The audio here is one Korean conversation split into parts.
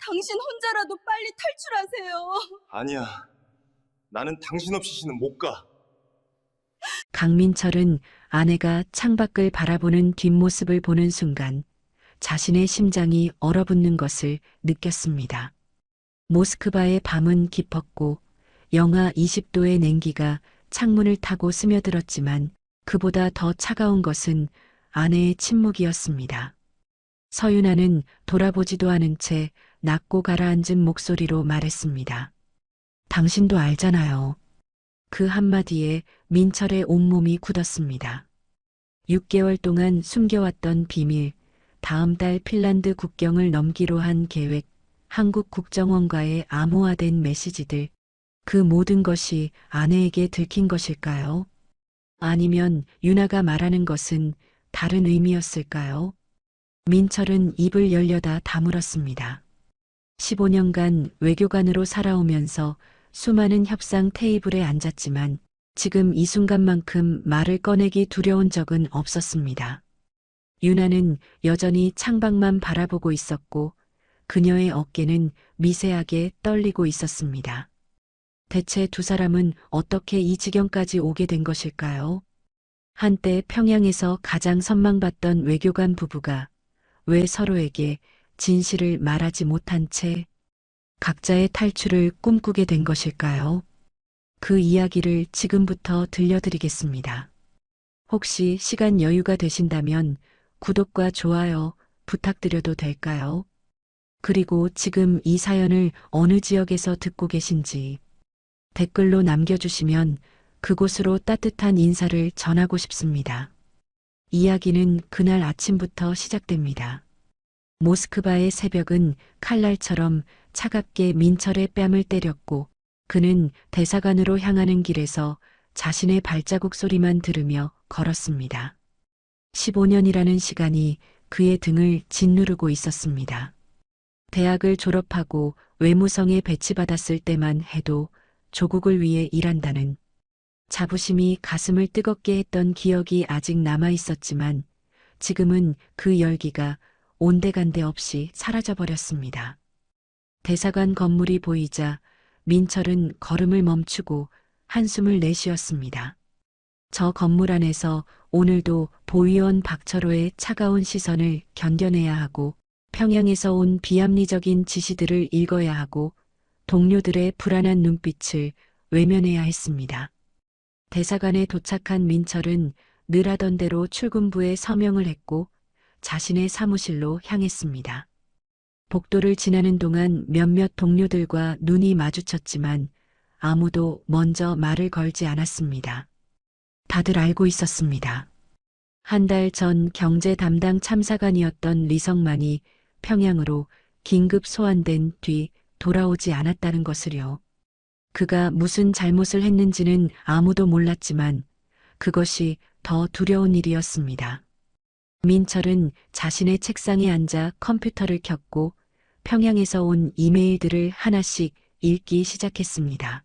당신 혼자라도 빨리 탈출하세요. 아니야. 나는 당신 없이는 못 가. 강민철은 아내가 창밖을 바라보는 뒷모습을 보는 순간 자신의 심장이 얼어붙는 것을 느꼈습니다. 모스크바의 밤은 깊었고 영하 20도의 냉기가 창문을 타고 스며들었지만 그보다 더 차가운 것은 아내의 침묵이었습니다. 서윤아는 돌아보지도 않은 채 낮고 가라앉은 목소리로 말했습니다. 당신도 알잖아요. 그 한마디에 민철의 온몸이 굳었습니다. 6개월 동안 숨겨왔던 비밀, 다음 달 핀란드 국경을 넘기로 한 계획, 한국 국정원과의 암호화된 메시지들, 그 모든 것이 아내에게 들킨 것일까요? 아니면 윤아가 말하는 것은 다른 의미였을까요? 민철은 입을 열려다 다물었습니다. 15년간 외교관으로 살아오면서 수많은 협상 테이블에 앉았지만 지금 이 순간만큼 말을 꺼내기 두려운 적은 없었습니다. 윤아는 여전히 창밖만 바라보고 있었고 그녀의 어깨는 미세하게 떨리고 있었습니다. 대체 두 사람은 어떻게 이 지경까지 오게 된 것일까요? 한때 평양에서 가장 선망받던 외교관 부부가 왜 서로에게 진실을 말하지 못한 채 각자의 탈출을 꿈꾸게 된 것일까요? 그 이야기를 지금부터 들려드리겠습니다. 혹시 시간 여유가 되신다면 구독과 좋아요 부탁드려도 될까요? 그리고 지금 이 사연을 어느 지역에서 듣고 계신지 댓글로 남겨주시면 그곳으로 따뜻한 인사를 전하고 싶습니다. 이야기는 그날 아침부터 시작됩니다. 모스크바의 새벽은 칼날처럼 차갑게 민철의 뺨을 때렸고 그는 대사관으로 향하는 길에서 자신의 발자국 소리만 들으며 걸었습니다. 15년이라는 시간이 그의 등을 짓누르고 있었습니다. 대학을 졸업하고 외무성에 배치받았을 때만 해도 조국을 위해 일한다는 자부심이 가슴을 뜨겁게 했던 기억이 아직 남아 있었지만 지금은 그 열기가 온데간데 없이 사라져버렸습니다. 대사관 건물이 보이자 민철은 걸음을 멈추고 한숨을 내쉬었습니다. 저 건물 안에서 오늘도 보위원 박철호의 차가운 시선을 견뎌내야 하고 평양에서 온 비합리적인 지시들을 읽어야 하고 동료들의 불안한 눈빛을 외면해야 했습니다. 대사관에 도착한 민철은 늘 하던 대로 출근부에 서명을 했고 자신의 사무실로 향했습니다. 복도를 지나는 동안 몇몇 동료들과 눈이 마주쳤지만 아무도 먼저 말을 걸지 않았습니다. 다들 알고 있었습니다. 한 달 전 경제 담당 참사관이었던 리성만이 평양으로 긴급 소환된 뒤 돌아오지 않았다는 것을요. 그가 무슨 잘못을 했는지는 아무도 몰랐지만 그것이 더 두려운 일이었습니다. 민철은 자신의 책상에 앉아 컴퓨터를 켰고 평양에서 온 이메일들을 하나씩 읽기 시작했습니다.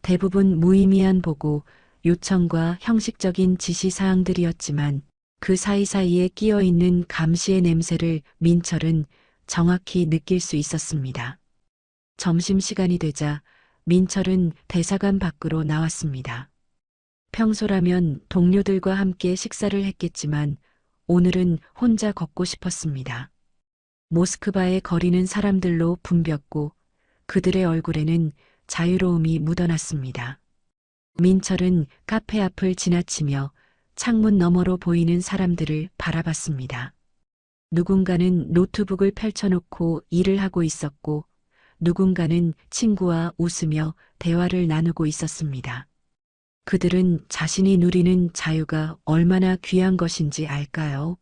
대부분 무의미한 보고 요청과 형식적인 지시사항들이었지만 그 사이사이에 끼어있는 감시의 냄새를 민철은 정확히 느낄 수 있었습니다. 점심시간이 되자 민철은 대사관 밖으로 나왔습니다. 평소라면 동료들과 함께 식사를 했겠지만 오늘은 혼자 걷고 싶었습니다. 모스크바의 거리는 사람들로 붐볐고 그들의 얼굴에는 자유로움이 묻어났습니다. 민철은 카페 앞을 지나치며 창문 너머로 보이는 사람들을 바라봤습니다. 누군가는 노트북을 펼쳐놓고 일을 하고 있었고 누군가는 친구와 웃으며 대화를 나누고 있었습니다. 그들은 자신이 누리는 자유가 얼마나 귀한 것인지 알까요?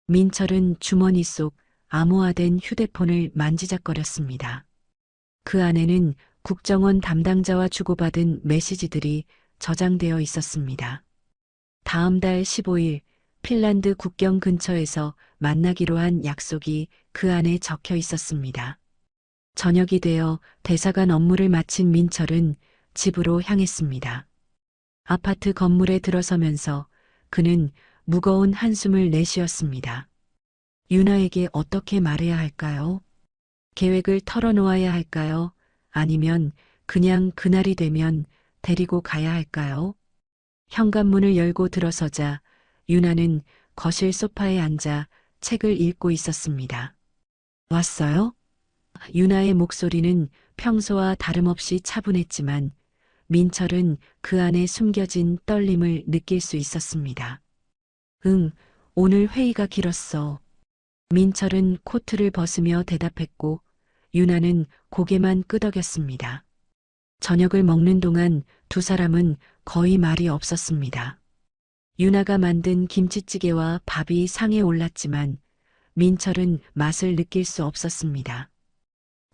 민철은 주머니 속 암호화된 휴대폰을 만지작거렸습니다. 그 안에는 국정원 담당자와 주고받은 메시지들이 저장되어 있었습니다. 다음 달 15일 핀란드 국경 근처에서 만나기로 한 약속이 그 안에 적혀 있었습니다. 저녁이 되어 대사관 업무를 마친 민철은 집으로 향했습니다. 아파트 건물에 들어서면서 그는 무거운 한숨을 내쉬었습니다. 윤아에게 어떻게 말해야 할까요? 계획을 털어놓아야 할까요? 아니면 그냥 그날이 되면 데리고 가야 할까요? 현관문을 열고 들어서자 유나는 거실 소파에 앉아 책을 읽고 있었습니다. 왔어요? 유나의 목소리는 평소와 다름없이 차분했지만 민철은 그 안에 숨겨진 떨림을 느낄 수 있었습니다. 응, 오늘 회의가 길었어. 민철은 코트를 벗으며 대답했고 유나는 고개만 끄덕였습니다. 저녁을 먹는 동안 두 사람은 거의 말이 없었습니다. 유나가 만든 김치찌개와 밥이 상에 올랐지만 민철은 맛을 느낄 수 없었습니다.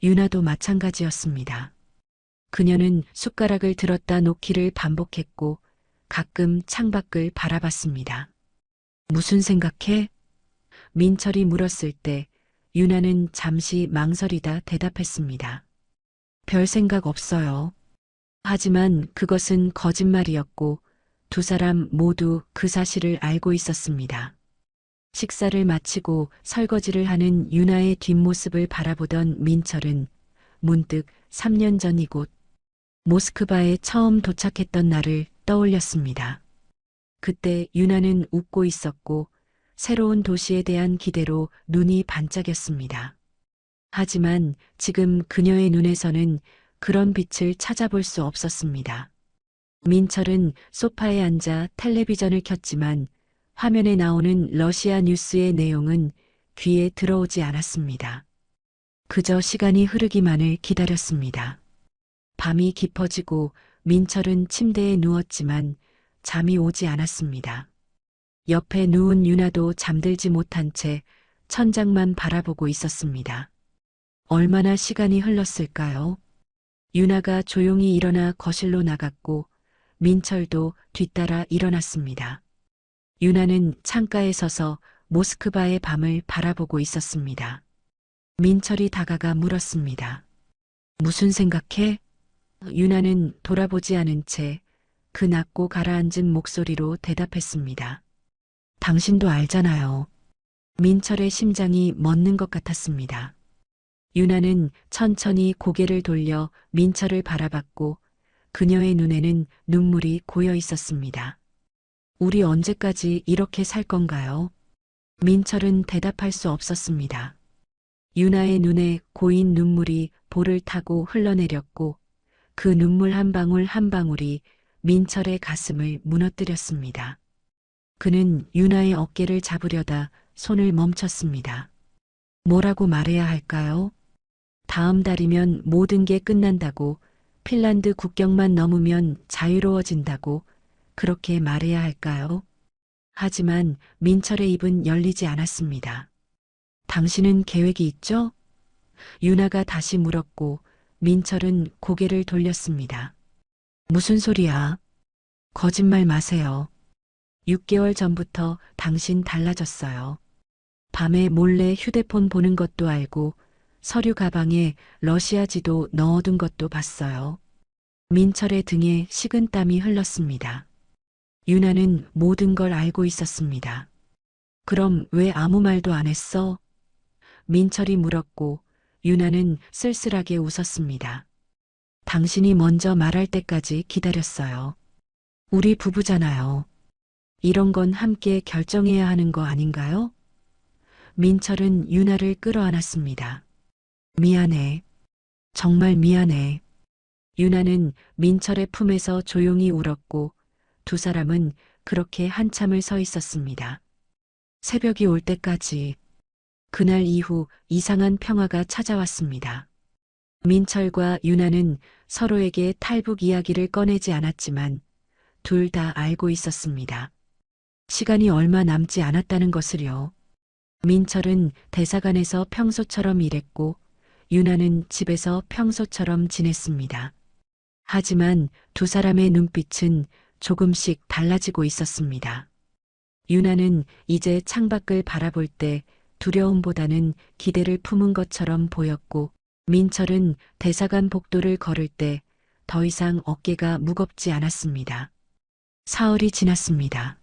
유나도 마찬가지였습니다. 그녀는 숟가락을 들었다 놓기를 반복했고 가끔 창밖을 바라봤습니다. 무슨 생각해? 민철이 물었을 때 유나는 잠시 망설이다 대답했습니다. 별 생각 없어요. 하지만 그것은 거짓말이었고 두 사람 모두 그 사실을 알고 있었습니다. 식사를 마치고 설거지를 하는 유나의 뒷모습을 바라보던 민철은 문득 3년 전 이곳 모스크바에 처음 도착했던 날을 떠올렸습니다. 그때 유나는 웃고 있었고 새로운 도시에 대한 기대로 눈이 반짝였습니다. 하지만 지금 그녀의 눈에서는 그런 빛을 찾아볼 수 없었습니다. 민철은 소파에 앉아 텔레비전을 켰지만 화면에 나오는 러시아 뉴스의 내용은 귀에 들어오지 않았습니다. 그저 시간이 흐르기만을 기다렸습니다. 밤이 깊어지고 민철은 침대에 누웠지만 잠이 오지 않았습니다. 옆에 누운 유나도 잠들지 못한 채 천장만 바라보고 있었습니다. 얼마나 시간이 흘렀을까요? 유나가 조용히 일어나 거실로 나갔고 민철도 뒤따라 일어났습니다. 유나는 창가에 서서 모스크바의 밤을 바라보고 있었습니다. 민철이 다가가 물었습니다. 무슨 생각해? 유나는 돌아보지 않은 채 그 낮고 가라앉은 목소리로 대답했습니다. 당신도 알잖아요. 민철의 심장이 멎는 것 같았습니다. 유나는 천천히 고개를 돌려 민철을 바라봤고 그녀의 눈에는 눈물이 고여 있었습니다. 우리 언제까지 이렇게 살 건가요? 민철은 대답할 수 없었습니다. 유나의 눈에 고인 눈물이 볼을 타고 흘러내렸고 그 눈물 한 방울 한 방울이 민철의 가슴을 무너뜨렸습니다. 그는 유나의 어깨를 잡으려다 손을 멈췄습니다. 뭐라고 말해야 할까요? 다음 달이면 모든 게 끝난다고, 핀란드 국경만 넘으면 자유로워진다고 그렇게 말해야 할까요? 하지만 민철의 입은 열리지 않았습니다. 당신은 계획이 있죠? 유나가 다시 물었고 민철은 고개를 돌렸습니다. 무슨 소리야? 거짓말 마세요. 6개월 전부터 당신 달라졌어요. 밤에 몰래 휴대폰 보는 것도 알고 서류 가방에 러시아 지도 넣어둔 것도 봤어요. 민철의 등에 식은땀이 흘렀습니다. 유나는 모든 걸 알고 있었습니다. 그럼 왜 아무 말도 안 했어? 민철이 물었고 유나는 쓸쓸하게 웃었습니다. 당신이 먼저 말할 때까지 기다렸어요. 우리 부부잖아요. 이런 건 함께 결정해야 하는 거 아닌가요? 민철은 유나를 끌어안았습니다. 미안해. 정말 미안해. 유나는 민철의 품에서 조용히 울었고 두 사람은 그렇게 한참을 서 있었습니다. 새벽이 올 때까지. 그날 이후 이상한 평화가 찾아왔습니다. 민철과 유나는 서로에게 탈북 이야기를 꺼내지 않았지만 둘 다 알고 있었습니다. 시간이 얼마 남지 않았다는 것을요. 민철은 대사관에서 평소처럼 일했고 유나는 집에서 평소처럼 지냈습니다. 하지만 두 사람의 눈빛은 조금씩 달라지고 있었습니다. 유나는 이제 창밖을 바라볼 때 두려움보다는 기대를 품은 것처럼 보였고 민철은 대사관 복도를 걸을 때 더 이상 어깨가 무겁지 않았습니다. 사흘이 지났습니다.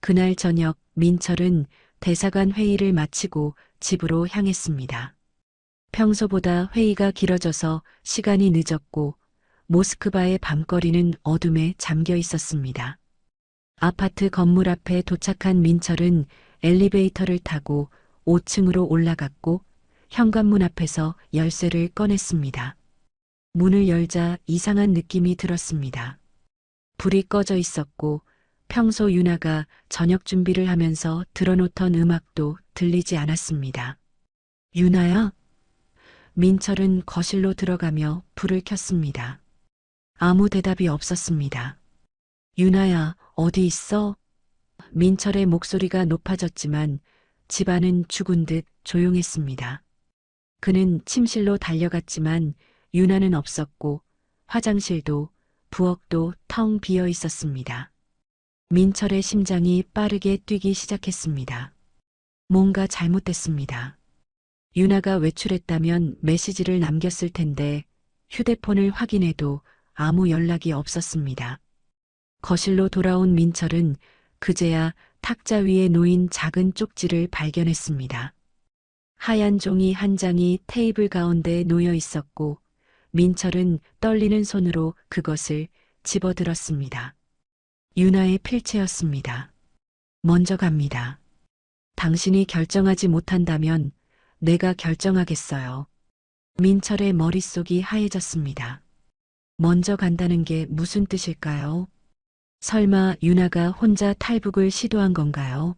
그날 저녁 민철은 대사관 회의를 마치고 집으로 향했습니다. 평소보다 회의가 길어져서 시간이 늦었고 모스크바의 밤거리는 어둠에 잠겨 있었습니다. 아파트 건물 앞에 도착한 민철은 엘리베이터를 타고 5층으로 올라갔고 현관문 앞에서 열쇠를 꺼냈습니다. 문을 열자 이상한 느낌이 들었습니다. 불이 꺼져 있었고 평소 유나가 저녁 준비를 하면서 들어놓던 음악도 들리지 않았습니다. 유나야? 민철은 거실로 들어가며 불을 켰습니다. 아무 대답이 없었습니다. 유나야, 어디 있어? 민철의 목소리가 높아졌지만 집안은 죽은 듯 조용했습니다. 그는 침실로 달려갔지만 유나는 없었고 화장실도 부엌도 텅 비어 있었습니다. 민철의 심장이 빠르게 뛰기 시작했습니다. 뭔가 잘못됐습니다. 유나가 외출했다면 메시지를 남겼을 텐데 휴대폰을 확인해도 아무 연락이 없었습니다. 거실로 돌아온 민철은 그제야 탁자 위에 놓인 작은 쪽지를 발견했습니다. 하얀 종이 한 장이 테이블 가운데 놓여 있었고 민철은 떨리는 손으로 그것을 집어들었습니다. 유나의 필체였습니다. 먼저 갑니다. 당신이 결정하지 못한다면 내가 결정하겠어요. 민철의 머릿속이 하얘졌습니다. 먼저 간다는 게 무슨 뜻일까요? 설마 유나가 혼자 탈북을 시도한 건가요?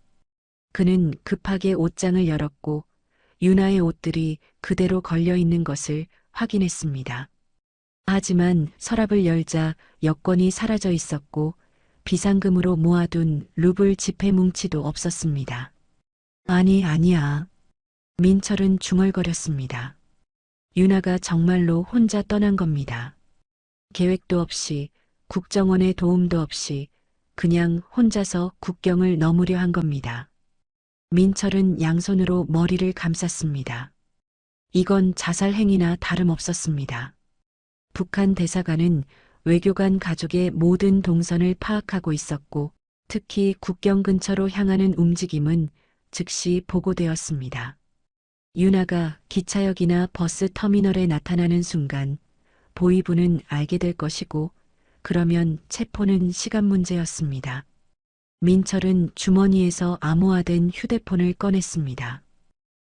그는 급하게 옷장을 열었고 유나의 옷들이 그대로 걸려 있는 것을 확인했습니다. 하지만 서랍을 열자 여권이 사라져 있었고 비상금으로 모아둔 루블 지폐 뭉치도 없었습니다. 아니야. 민철은 중얼거렸습니다. 유나가 정말로 혼자 떠난 겁니다. 계획도 없이 국정원의 도움도 없이 그냥 혼자서 국경을 넘으려 한 겁니다. 민철은 양손으로 머리를 감쌌습니다. 이건 자살 행위나 다름없었습니다. 북한 대사관은 외교관 가족의 모든 동선을 파악하고 있었고 특히 국경 근처로 향하는 움직임은 즉시 보고되었습니다. 유나가 기차역이나 버스 터미널에 나타나는 순간 보위부는 알게 될 것이고 그러면 체포는 시간 문제였습니다. 민철은 주머니에서 암호화된 휴대폰을 꺼냈습니다.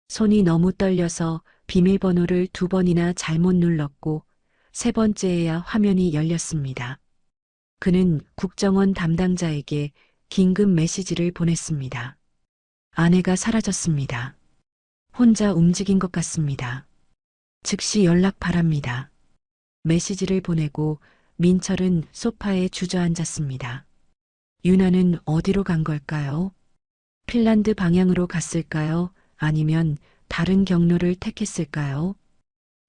손이 너무 떨려서 비밀번호를 2번이나 잘못 눌렀고 3번째에야 화면이 열렸습니다. 그는 국정원 담당자에게 긴급 메시지를 보냈습니다. 아내가 사라졌습니다. 혼자 움직인 것 같습니다. 즉시 연락 바랍니다. 메시지를 보내고 민철은 소파에 주저앉았습니다. 유나는 어디로 간 걸까요? 핀란드 방향으로 갔을까요? 아니면 다른 경로를 택했을까요?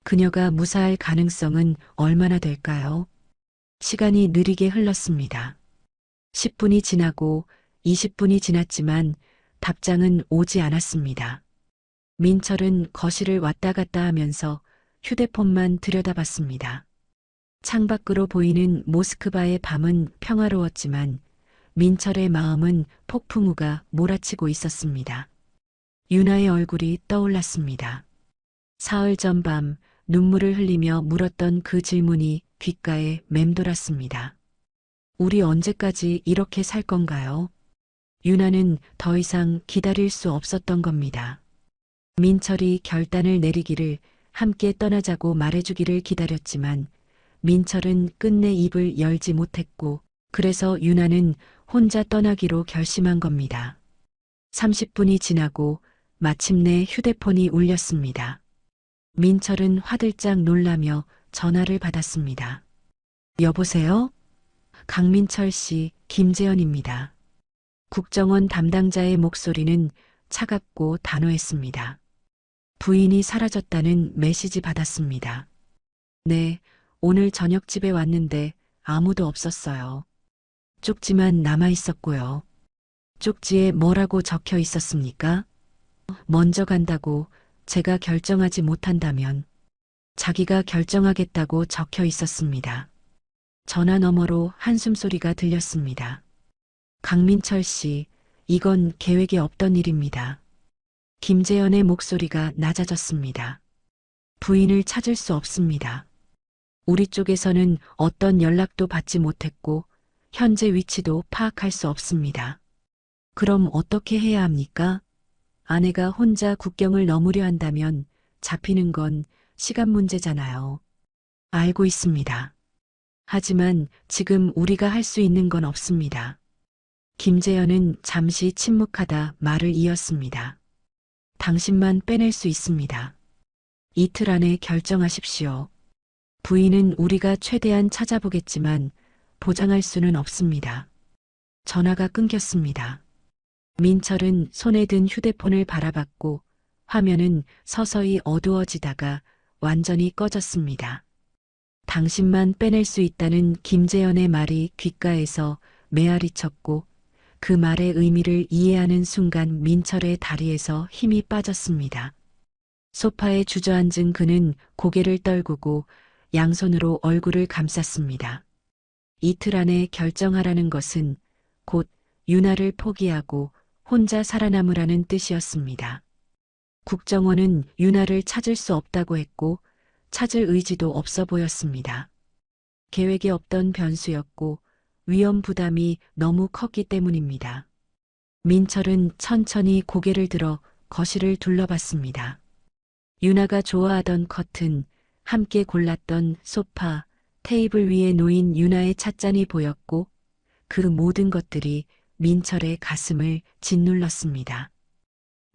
그녀가 무사할 가능성은 얼마나 될까요? 시간이 느리게 흘렀습니다. 10분이 지나고 20분이 지났지만 답장은 오지 않았습니다. 민철은 거실을 왔다 갔다 하면서 휴대폰만 들여다봤습니다. 창밖으로 보이는 모스크바의 밤은 평화로웠지만 민철의 마음은 폭풍우가 몰아치고 있었습니다. 유나의 얼굴이 떠올랐습니다. 사흘 전 밤 눈물을 흘리며 물었던 그 질문이 귓가에 맴돌았습니다. 우리 언제까지 이렇게 살 건가요? 유나는 더 이상 기다릴 수 없었던 겁니다. 민철이 결단을 내리기를 함께 떠나자고 말해주기를 기다렸지만 민철은 끝내 입을 열지 못했고 그래서 유나는 혼자 떠나기로 결심한 겁니다. 30분이 지나고 마침내 휴대폰이 울렸습니다. 민철은 화들짝 놀라며 전화를 받았습니다. 여보세요? 강민철 씨, 김재현입니다. 국정원 담당자의 목소리는 차갑고 단호했습니다. 부인이 사라졌다는 메시지 받았습니다. 네, 오늘 저녁 집에 왔는데 아무도 없었어요. 쪽지만 남아 있었고요. 쪽지에 뭐라고 적혀 있었습니까? 먼저 간다고 제가 결정하지 못한다면 자기가 결정하겠다고 적혀 있었습니다. 전화 너머로 한숨소리가 들렸습니다. 강민철 씨, 이건 계획에 없던 일입니다. 김재현의 목소리가 낮아졌습니다. 부인을 찾을 수 없습니다. 우리 쪽에서는 어떤 연락도 받지 못했고 현재 위치도 파악할 수 없습니다. 그럼 어떻게 해야 합니까? 아내가 혼자 국경을 넘으려 한다면 잡히는 건 시간 문제잖아요. 알고 있습니다. 하지만 지금 우리가 할 수 있는 건 없습니다. 김재현은 잠시 침묵하다 말을 이었습니다. 당신만 빼낼 수 있습니다. 이틀 안에 결정하십시오. 부인은 우리가 최대한 찾아보겠지만 보장할 수는 없습니다. 전화가 끊겼습니다. 민철은 손에 든 휴대폰을 바라봤고 화면은 서서히 어두워지다가 완전히 꺼졌습니다. 당신만 빼낼 수 있다는 김재현의 말이 귓가에서 메아리 쳤고 그 말의 의미를 이해하는 순간 민철의 다리에서 힘이 빠졌습니다. 소파에 주저앉은 그는 고개를 떨구고 양손으로 얼굴을 감쌌습니다. 이틀 안에 결정하라는 것은 곧 유나를 포기하고 혼자 살아남으라는 뜻이었습니다. 국정원은 유나를 찾을 수 없다고 했고 찾을 의지도 없어 보였습니다. 계획에 없던 변수였고 위험 부담이 너무 컸기 때문입니다. 민철은 천천히 고개를 들어 거실을 둘러봤습니다. 유나가 좋아하던 커튼, 함께 골랐던 소파, 테이블 위에 놓인 유나의 찻잔이 보였고 그 모든 것들이 민철의 가슴을 짓눌렀습니다.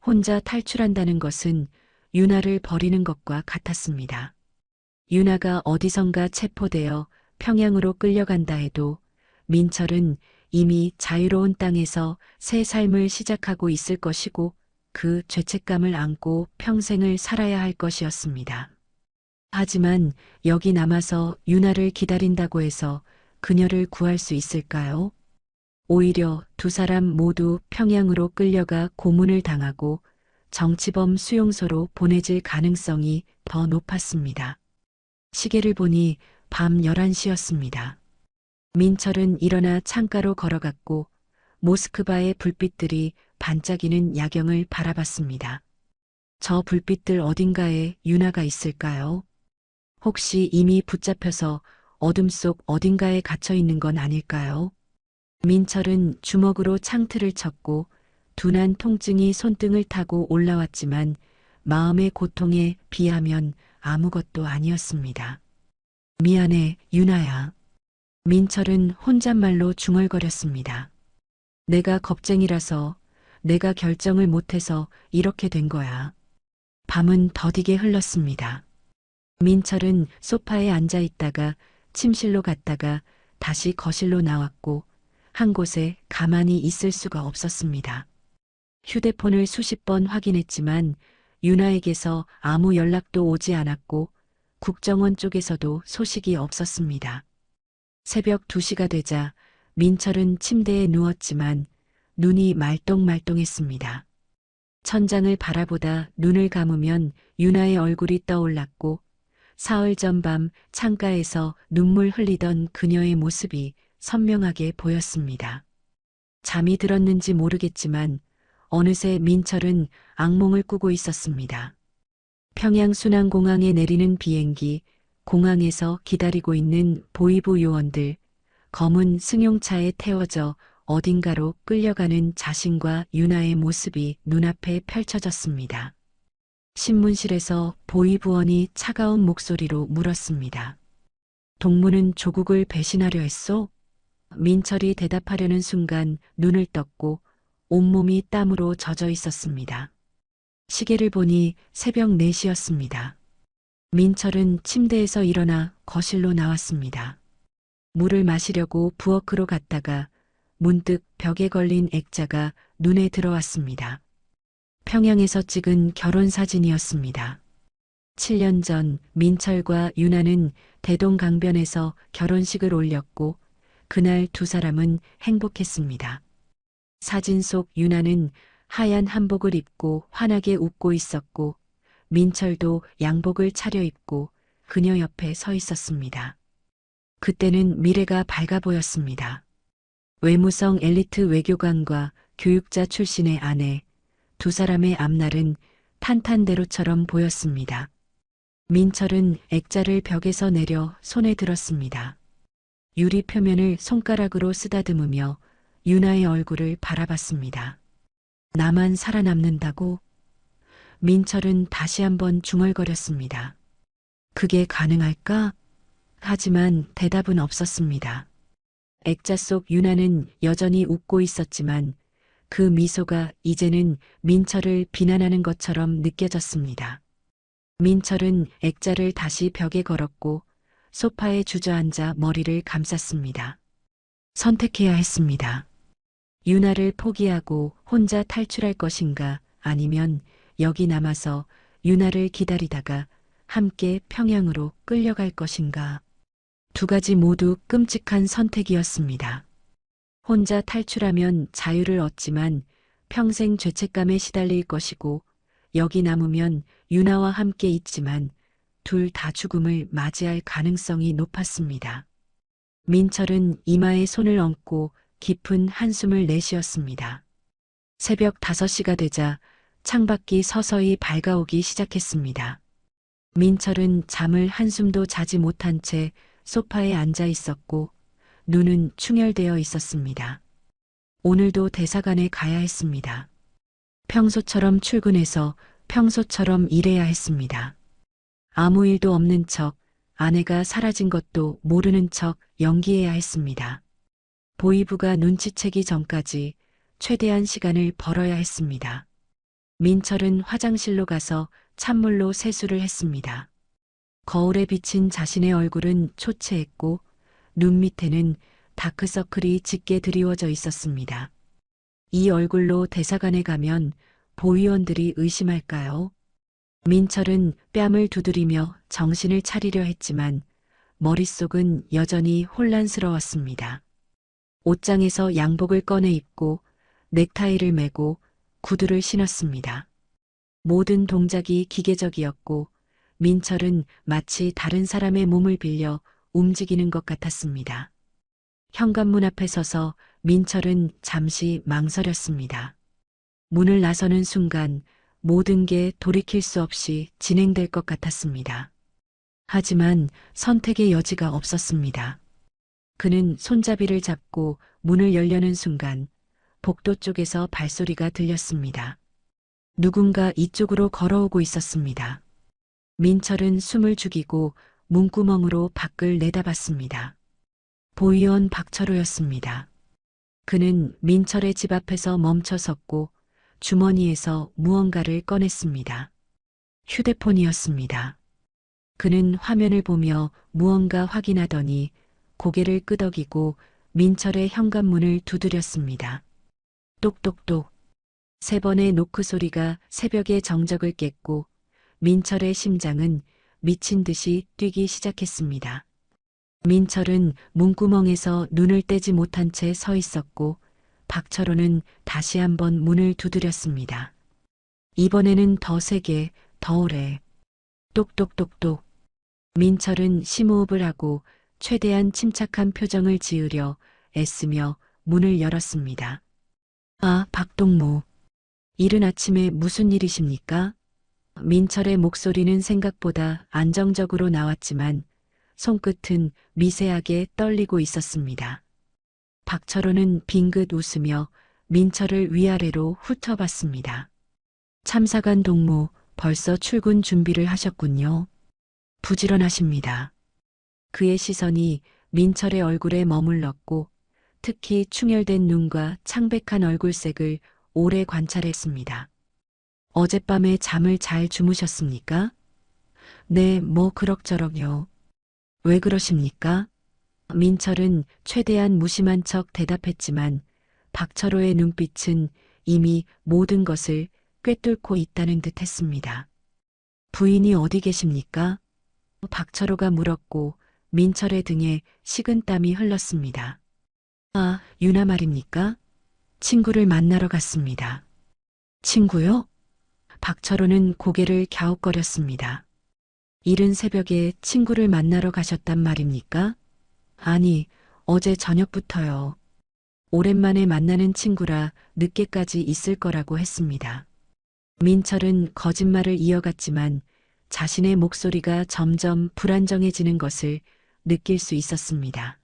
혼자 탈출한다는 것은 유나를 버리는 것과 같았습니다. 유나가 어디선가 체포되어 평양으로 끌려간다 해도 민철은 이미 자유로운 땅에서 새 삶을 시작하고 있을 것이고 그 죄책감을 안고 평생을 살아야 할 것이었습니다. 하지만 여기 남아서 유나를 기다린다고 해서 그녀를 구할 수 있을까요? 오히려 두 사람 모두 평양으로 끌려가 고문을 당하고 정치범 수용소로 보내질 가능성이 더 높았습니다. 시계를 보니 밤 11시였습니다. 민철은 일어나 창가로 걸어갔고 모스크바의 불빛들이 반짝이는 야경을 바라봤습니다. 저 불빛들 어딘가에 유나가 있을까요? 혹시 이미 붙잡혀서 어둠 속 어딘가에 갇혀 있는 건 아닐까요? 민철은 주먹으로 창틀을 쳤고 둔한 통증이 손등을 타고 올라왔지만 마음의 고통에 비하면 아무것도 아니었습니다. 미안해, 유나야. 민철은 혼잣말로 중얼거렸습니다. 내가 겁쟁이라서, 내가 결정을 못해서 이렇게 된 거야. 밤은 더디게 흘렀습니다. 민철은 소파에 앉아 있다가 침실로 갔다가 다시 거실로 나왔고 한 곳에 가만히 있을 수가 없었습니다. 휴대폰을 수십 번 확인했지만 유나에게서 아무 연락도 오지 않았고 국정원 쪽에서도 소식이 없었습니다. 새벽 2시가 되자 민철은 침대에 누웠지만 눈이 말똥말똥했습니다. 천장을 바라보다 눈을 감으면 유나의 얼굴이 떠올랐고 사흘 전 밤 창가에서 눈물 흘리던 그녀의 모습이 선명하게 보였습니다. 잠이 들었는지 모르겠지만 어느새 민철은 악몽을 꾸고 있었습니다. 평양 순환공항에 내리는 비행기, 공항에서 기다리고 있는 보위부 요원들, 검은 승용차에 태워져 어딘가로 끌려가는 자신과 유나의 모습이 눈앞에 펼쳐졌습니다. 신문실에서 보위부원이 차가운 목소리로 물었습니다. 동무는 조국을 배신하려 했소? 민철이 대답하려는 순간 눈을 떴고 온몸이 땀으로 젖어 있었습니다. 시계를 보니 새벽 4시였습니다. 민철은 침대에서 일어나 거실로 나왔습니다. 물을 마시려고 부엌으로 갔다가 문득 벽에 걸린 액자가 눈에 들어왔습니다. 평양에서 찍은 결혼 사진이었습니다. 7년 전 민철과 유나는 대동강변에서 결혼식을 올렸고 그날 두 사람은 행복했습니다. 사진 속 유나는 하얀 한복을 입고 환하게 웃고 있었고 민철도 양복을 차려입고 그녀 옆에 서 있었습니다. 그때는 미래가 밝아 보였습니다. 외무성 엘리트 외교관과 교육자 출신의 아내, 두 사람의 앞날은 탄탄대로처럼 보였습니다. 민철은 액자를 벽에서 내려 손에 들었습니다. 유리 표면을 손가락으로 쓰다듬으며 유나의 얼굴을 바라봤습니다. 나만 살아남는다고? 민철은 다시 한번 중얼거렸습니다. 그게 가능할까? 하지만 대답은 없었습니다. 액자 속 유나는 여전히 웃고 있었지만 그 미소가 이제는 민철을 비난하는 것처럼 느껴졌습니다. 민철은 액자를 다시 벽에 걸었고 소파에 주저앉아 머리를 감쌌습니다. 선택해야 했습니다. 유나를 포기하고 혼자 탈출할 것인가, 아니면 여기 남아서 유나를 기다리다가 함께 평양으로 끌려갈 것인가. 두 가지 모두 끔찍한 선택이었습니다. 혼자 탈출하면 자유를 얻지만 평생 죄책감에 시달릴 것이고, 여기 남으면 유나와 함께 있지만 둘 다 죽음을 맞이할 가능성이 높았습니다. 민철은 이마에 손을 얹고 깊은 한숨을 내쉬었습니다. 새벽 5시가 되자 창밖이 서서히 밝아오기 시작했습니다. 민철은 잠을 한숨도 자지 못한 채 소파에 앉아 있었고 눈은 충혈되어 있었습니다. 오늘도 대사관에 가야 했습니다. 평소처럼 출근해서 평소처럼 일해야 했습니다. 아무 일도 없는 척, 아내가 사라진 것도 모르는 척 연기해야 했습니다. 보이부가 눈치채기 전까지 최대한 시간을 벌어야 했습니다. 민철은 화장실로 가서 찬물로 세수를 했습니다. 거울에 비친 자신의 얼굴은 초췌했고 눈 밑에는 다크서클이 짙게 드리워져 있었습니다. 이 얼굴로 대사관에 가면 보위원들이 의심할까요? 민철은 뺨을 두드리며 정신을 차리려 했지만 머릿속은 여전히 혼란스러웠습니다. 옷장에서 양복을 꺼내 입고 넥타이를 매고 구두를 신었습니다. 모든 동작이 기계적이었고 민철은 마치 다른 사람의 몸을 빌려 움직이는 것 같았습니다. 현관문 앞에 서서 민철은 잠시 망설였습니다. 문을 나서는 순간 모든 게 돌이킬 수 없이 진행될 것 같았습니다. 하지만 선택의 여지가 없었습니다. 그는 손잡이를 잡고 문을 열려는 순간 복도 쪽에서 발소리가 들렸습니다. 누군가 이쪽으로 걸어오고 있었습니다. 민철은 숨을 죽이고 문구멍으로 밖을 내다봤습니다. 보위원 박철호였습니다. 그는 민철의 집 앞에서 멈춰 섰고 주머니에서 무언가를 꺼냈습니다. 휴대폰이었습니다. 그는 화면을 보며 무언가 확인하더니 고개를 끄덕이고 민철의 현관문을 두드렸습니다. 똑똑똑. 3번의 노크 소리가 새벽의 정적을 깼고 민철의 심장은 미친 듯이 뛰기 시작했습니다. 민철은 문구멍에서 눈을 떼지 못한 채 서 있었고 박철호는 다시 한번 문을 두드렸습니다. 이번에는 더 세게, 더 오래. 똑똑똑똑. 민철은 심호흡을 하고 최대한 침착한 표정을 지으려 애쓰며 문을 열었습니다. 아, 박동무. 이른 아침에 무슨 일이십니까? 민철의 목소리는 생각보다 안정적으로 나왔지만 손끝은 미세하게 떨리고 있었습니다. 박철호는 빙긋 웃으며 민철을 위아래로 훑어봤습니다. 참사관 동무, 벌써 출근 준비를 하셨군요. 부지런하십니다. 그의 시선이 민철의 얼굴에 머물렀고 특히 충혈된 눈과 창백한 얼굴색을 오래 관찰했습니다. 어젯밤에 잠을 잘 주무셨습니까? 네, 뭐 그럭저럭요. 왜 그러십니까? 민철은 최대한 무심한 척 대답했지만 박철호의 눈빛은 이미 모든 것을 꿰뚫고 있다는 듯 했습니다. 부인이 어디 계십니까? 박철호가 물었고 민철의 등에 식은땀이 흘렀습니다. 아, 유나 말입니까? 친구를 만나러 갔습니다. 친구요? 박철호는 고개를 갸웃거렸습니다. 이른 새벽에 친구를 만나러 가셨단 말입니까? 아니, 어제 저녁부터요. 오랜만에 만나는 친구라 늦게까지 있을 거라고 했습니다. 민철은 거짓말을 이어갔지만 자신의 목소리가 점점 불안정해지는 것을 느낄 수 있었습니다.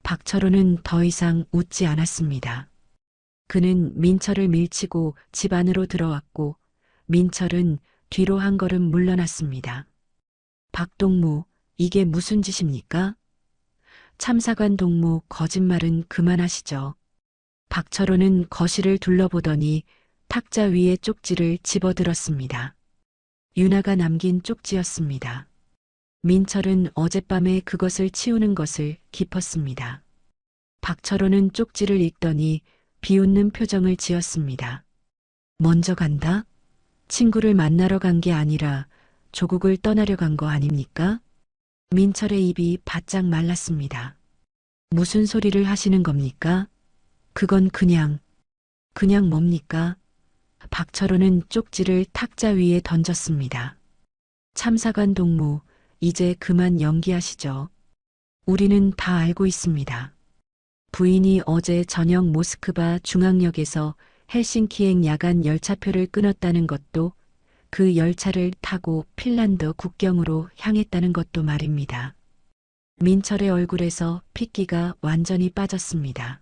박철호는 더 이상 웃지 않았습니다. 그는 민철을 밀치고 집 안으로 들어왔고 민철은 뒤로 한 걸음 물러났습니다. 박동무, 이게 무슨 짓입니까? 참사관 동무, 거짓말은 그만하시죠. 박철호는 거실을 둘러보더니 탁자 위에 쪽지를 집어들었습니다. 유나가 남긴 쪽지였습니다. 민철은 어젯밤에 그것을 치우는 것을 깊었습니다. 박철호는 쪽지를 읽더니 비웃는 표정을 지었습니다. 먼저 간다? 친구를 만나러 간 게 아니라 조국을 떠나려 간 거 아닙니까? 민철의 입이 바짝 말랐습니다. 무슨 소리를 하시는 겁니까? 그건 그냥 뭡니까? 박철호는 쪽지를 탁자 위에 던졌습니다. 참사관 동무, 이제 그만 연기하시죠. 우리는 다 알고 있습니다. 부인이 어제 저녁 모스크바 중앙역에서 헬싱키행 야간 열차표를 끊었다는 것도, 그 열차를 타고 핀란드 국경으로 향했다는 것도 말입니다. 민철의 얼굴에서 핏기가 완전히 빠졌습니다.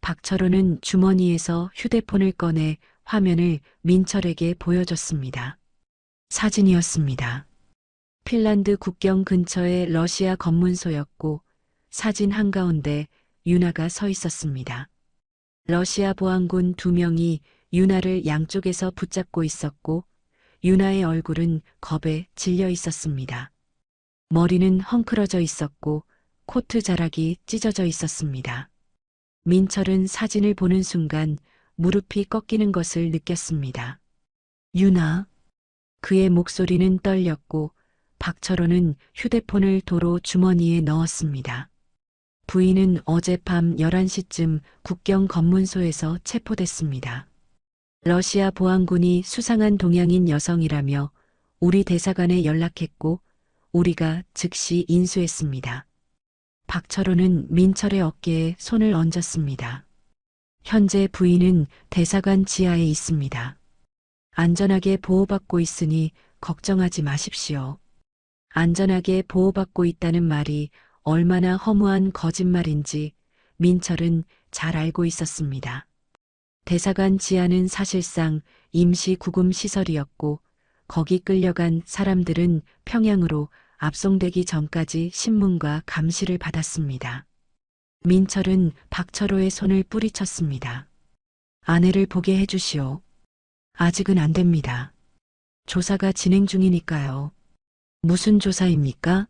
박철호는 주머니에서 휴대폰을 꺼내 화면을 민철에게 보여줬습니다. 사진이었습니다. 핀란드 국경 근처의 러시아 검문소였고 사진 한가운데 유나가 서 있었습니다. 러시아 보안군 2명이 유나를 양쪽에서 붙잡고 있었고 유나의 얼굴은 겁에 질려 있었습니다. 머리는 헝클어져 있었고 코트 자락이 찢어져 있었습니다. 민철은 사진을 보는 순간 무릎이 꺾이는 것을 느꼈습니다. 유나. 그의 목소리는 떨렸고 박철호는 휴대폰을 도로 주머니에 넣었습니다. 부인은 어젯밤 11시쯤 국경 검문소에서 체포됐습니다. 러시아 보안군이 수상한 동양인 여성이라며 우리 대사관에 연락했고 우리가 즉시 인수했습니다. 박철호는 민철의 어깨에 손을 얹었습니다. 현재 부인은 대사관 지하에 있습니다. 안전하게 보호받고 있으니 걱정하지 마십시오. 안전하게 보호받고 있다는 말이 얼마나 허무한 거짓말인지 민철은 잘 알고 있었습니다. 대사관 지하는 사실상 임시 구금 시설이었고 거기 끌려간 사람들은 평양으로 압송되기 전까지 신문과 감시를 받았습니다. 민철은 박철호의 손을 뿌리쳤습니다. 아내를 보게 해주시오. 아직은 안 됩니다. 조사가 진행 중이니까요. 무슨 조사입니까?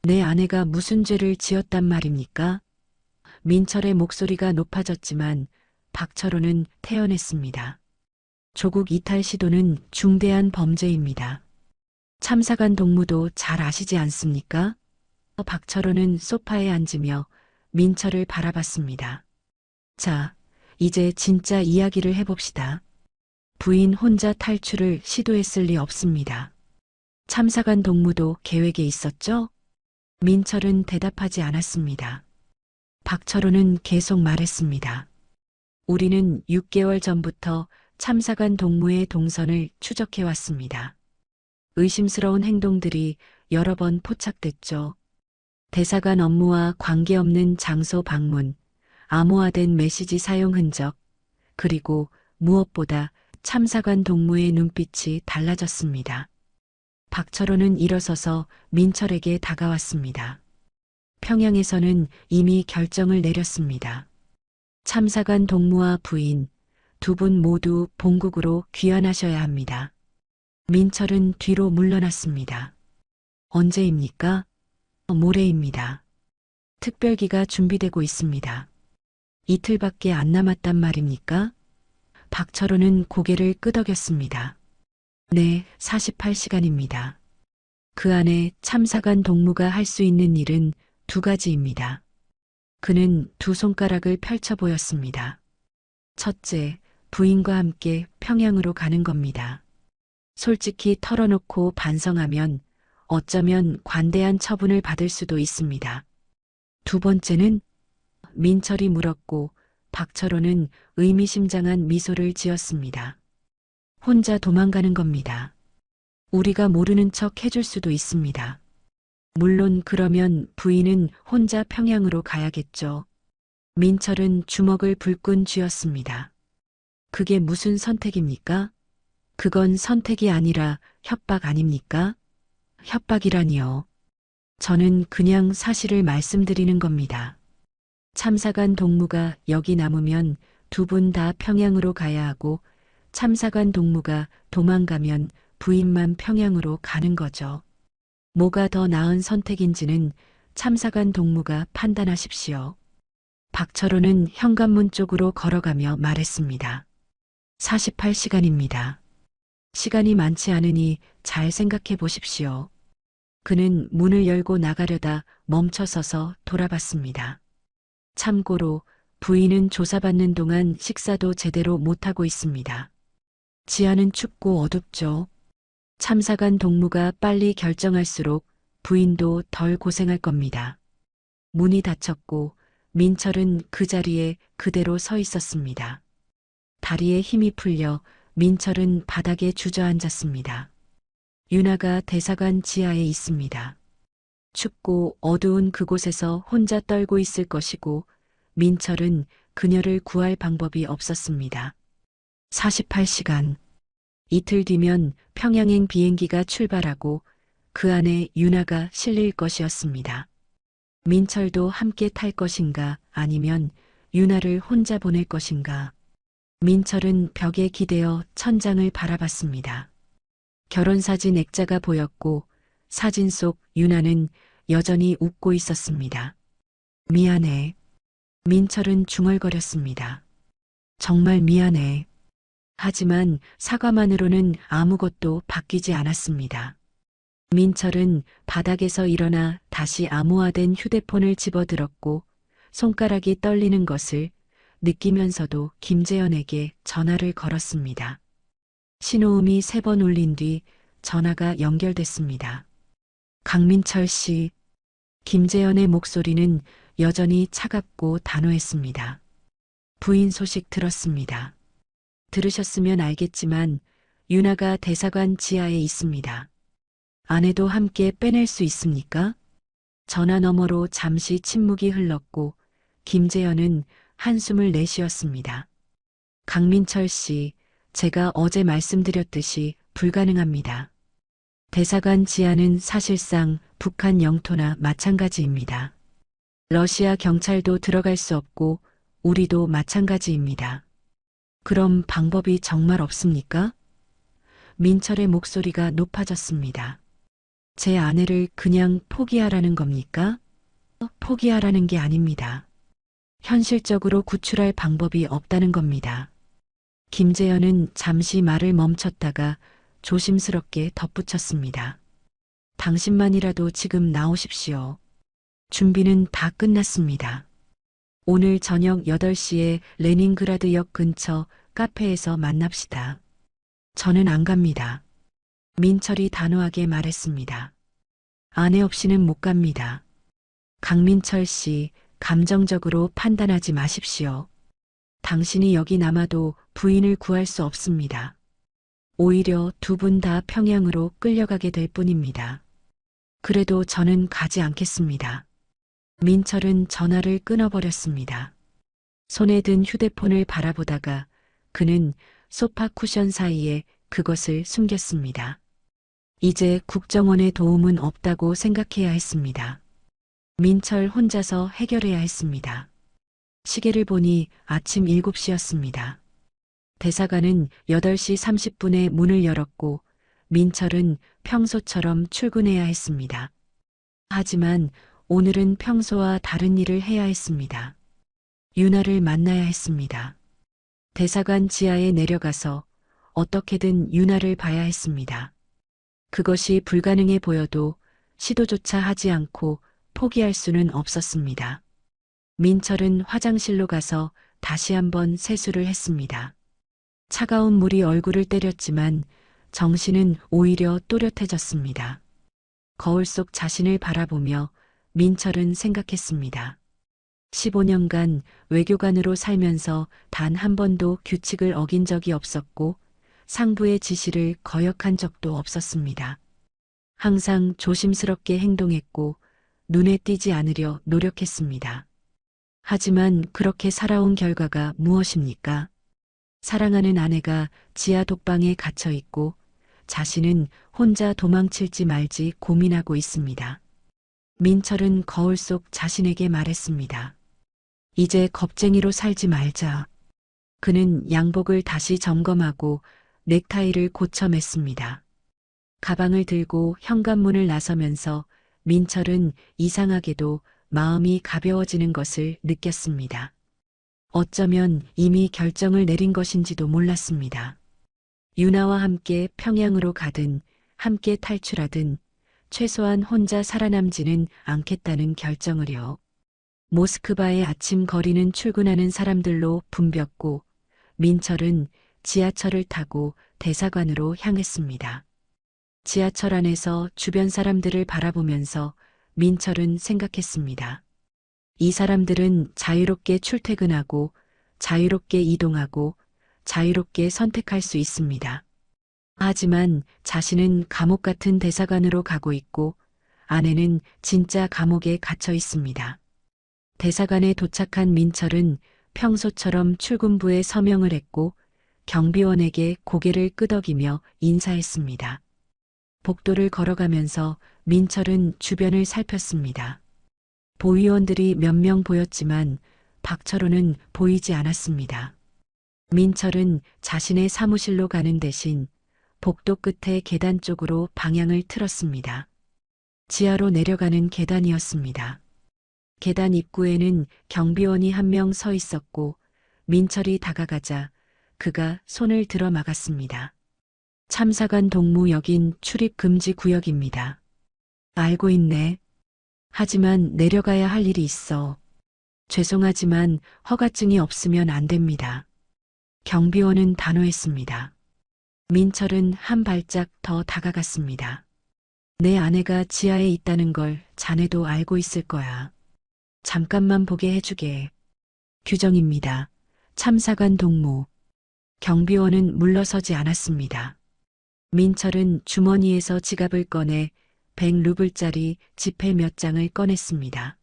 내 아내가 무슨 죄를 지었단 말입니까? 민철의 목소리가 높아졌지만 박철호는 태연했습니다. 조국 이탈 시도는 중대한 범죄입니다. 참사관 동무도 잘 아시지 않습니까? 박철호는 소파에 앉으며 민철을 바라봤습니다. 자, 이제 진짜 이야기를 해봅시다. 부인 혼자 탈출을 시도했을 리 없습니다. 참사관 동무도 계획에 있었죠? 민철은 대답하지 않았습니다. 박철호는 계속 말했습니다. 우리는 6개월 전부터 참사관 동무의 동선을 추적해왔습니다. 의심스러운 행동들이 여러 번 포착됐죠. 대사관 업무와 관계없는 장소 방문, 암호화된 메시지 사용 흔적, 그리고 무엇보다 참사관 동무의 눈빛이 달라졌습니다. 박철호는 일어서서 민철에게 다가왔습니다. 평양에서는 이미 결정을 내렸습니다. 참사관 동무와 부인, 두 분 모두 본국으로 귀환하셔야 합니다. 민철은 뒤로 물러났습니다. 언제입니까? 모레입니다. 특별기가 준비되고 있습니다. 이틀밖에 안 남았단 말입니까? 박철호는 고개를 끄덕였습니다. 네, 48시간입니다. 그 안에 참사관 동무가 할 수 있는 일은 2가지입니다. 그는 2손가락을 펼쳐 보였습니다. 첫째, 부인과 함께 평양으로 가는 겁니다. 솔직히 털어놓고 반성하면 어쩌면 관대한 처분을 받을 수도 있습니다. 2번째는? 민철이 물었고 박철호는 의미심장한 미소를 지었습니다. 혼자 도망가는 겁니다. 우리가 모르는 척 해줄 수도 있습니다. 물론 그러면 부인은 혼자 평양으로 가야겠죠. 민철은 주먹을 불끈 쥐었습니다. 그게 무슨 선택입니까? 그건 선택이 아니라 협박 아닙니까? 협박이라니요. 저는 그냥 사실을 말씀드리는 겁니다. 참사관 동무가 여기 남으면 두 분 다 평양으로 가야 하고 참사관 동무가 도망가면 부인만 평양으로 가는 거죠. 뭐가 더 나은 선택인지는 참사관 동무가 판단하십시오. 박철호는 현관문 쪽으로 걸어가며 말했습니다. 48시간입니다. 시간이 많지 않으니 잘 생각해 보십시오. 그는 문을 열고 나가려다 멈춰서서 돌아봤습니다. 참고로 부인은 조사받는 동안 식사도 제대로 못하고 있습니다. 지하는 춥고 어둡죠. 참사관 동무가 빨리 결정할수록 부인도 덜 고생할 겁니다. 문이 닫혔고 민철은 그 자리에 그대로 서 있었습니다. 다리에 힘이 풀려 민철은 바닥에 주저앉았습니다. 윤아가 대사관 지하에 있습니다. 춥고 어두운 그곳에서 혼자 떨고 있을 것이고 민철은 그녀를 구할 방법이 없었습니다. 48시간. 이틀 뒤면 평양행 비행기가 출발하고 그 안에 윤아가 실릴 것이었습니다. 민철도 함께 탈 것인가 아니면 윤아를 혼자 보낼 것인가. 민철은 벽에 기대어 천장을 바라봤습니다. 결혼사진 액자가 보였고 사진 속 윤아는 여전히 웃고 있었습니다. 미안해. 민철은 중얼거렸습니다. 정말 미안해. 하지만 사과만으로는 아무것도 바뀌지 않았습니다. 민철은 바닥에서 일어나 다시 암호화된 휴대폰을 집어들었고 손가락이 떨리는 것을 느끼면서도 김재현에게 전화를 걸었습니다. 신호음이 3번 울린 뒤 전화가 연결됐습니다. 강민철 씨. 김재현의 목소리는 여전히 차갑고 단호했습니다. 부인 소식 들었습니다. 들으셨으면 알겠지만 윤아가 대사관 지하에 있습니다. 아내도 함께 빼낼 수 있습니까? 전화 너머로 잠시 침묵이 흘렀고 김재현은 한숨을 내쉬었습니다. 강민철 씨, 제가 어제 말씀드렸듯이 불가능합니다. 대사관 지하는 사실상 북한 영토나 마찬가지입니다. 러시아 경찰도 들어갈 수 없고 우리도 마찬가지입니다. 그럼 방법이 정말 없습니까? 민철의 목소리가 높아졌습니다. 제 아내를 그냥 포기하라는 겁니까? 포기하라는 게 아닙니다. 현실적으로 구출할 방법이 없다는 겁니다. 김재현은 잠시 말을 멈췄다가 조심스럽게 덧붙였습니다. 당신만이라도 지금 나오십시오. 준비는 다 끝났습니다. 오늘 저녁 8시에 레닌그라드역 근처 카페에서 만납시다. 저는 안 갑니다. 민철이 단호하게 말했습니다. 아내 없이는 못 갑니다. 강민철 씨, 감정적으로 판단하지 마십시오. 당신이 여기 남아도 부인을 구할 수 없습니다. 오히려 두 분 다 평양으로 끌려가게 될 뿐입니다. 그래도 저는 가지 않겠습니다. 민철은 전화를 끊어버렸습니다. 손에 든 휴대폰을 바라보다가 그는 소파 쿠션 사이에 그것을 숨겼습니다. 이제 국정원의 도움은 없다고 생각해야 했습니다. 민철 혼자서 해결해야 했습니다. 시계를 보니 아침 7시였습니다. 대사관은 8시 30분에 문을 열었고 민철은 평소처럼 출근해야 했습니다. 하지만 오늘은 평소와 다른 일을 해야 했습니다. 윤아를 만나야 했습니다. 대사관 지하에 내려가서 어떻게든 윤아를 봐야 했습니다. 그것이 불가능해 보여도 시도조차 하지 않고 포기할 수는 없었습니다. 민철은 화장실로 가서 다시 한번 세수를 했습니다. 차가운 물이 얼굴을 때렸지만 정신은 오히려 또렷해졌습니다. 거울 속 자신을 바라보며 민철은 생각했습니다. 15년간 외교관으로 살면서 단 한 번도 규칙을 어긴 적이 없었고 상부의 지시를 거역한 적도 없었습니다. 항상 조심스럽게 행동했고 눈에 띄지 않으려 노력했습니다. 하지만 그렇게 살아온 결과가 무엇입니까? 사랑하는 아내가 지하 독방에 갇혀 있고 자신은 혼자 도망칠지 말지 고민하고 있습니다. 민철은 거울 속 자신에게 말했습니다. 이제 겁쟁이로 살지 말자. 그는 양복을 다시 점검하고 넥타이를 고쳐 맸습니다. 가방을 들고 현관문을 나서면서 민철은 이상하게도 마음이 가벼워지는 것을 느꼈습니다. 어쩌면 이미 결정을 내린 것인지도 몰랐습니다. 유나와 함께 평양으로 가든 함께 탈출하든 최소한 혼자 살아남지는 않겠다는 결정을요. 모스크바의 아침 거리는 출근하는 사람들로 붐볐고 민철은 지하철을 타고 대사관으로 향했습니다. 지하철 안에서 주변 사람들을 바라보면서 민철은 생각했습니다. 이 사람들은 자유롭게 출퇴근하고 자유롭게 이동하고 자유롭게 선택할 수 있습니다. 하지만 자신은 감옥 같은 대사관으로 가고 있고 아내는 진짜 감옥에 갇혀 있습니다. 대사관에 도착한 민철은 평소처럼 출근부에 서명을 했고 경비원에게 고개를 끄덕이며 인사했습니다. 복도를 걸어가면서 민철은 주변을 살폈습니다. 보위원들이 몇 명 보였지만 박철호는 보이지 않았습니다. 민철은 자신의 사무실로 가는 대신 복도 끝에 계단 쪽으로 방향을 틀었습니다. 지하로 내려가는 계단이었습니다. 계단 입구에는 경비원이 한 명 서 있었고 민철이 다가가자 그가 손을 들어 막았습니다. 참사관 동무 여긴 출입 금지 구역입니다. 알고 있네. 하지만 내려가야 할 일이 있어. 죄송하지만 허가증이 없으면 안 됩니다. 경비원은 단호했습니다. 민철은 한 발짝 더 다가갔습니다. 내 아내가 지하에 있다는 걸 자네도 알고 있을 거야. 잠깐만 보게 해주게. 규정입니다. 참사관 동무. 경비원은 물러서지 않았습니다. 민철은 주머니에서 지갑을 꺼내 100루블짜리 지폐 몇 장을 꺼냈습니다.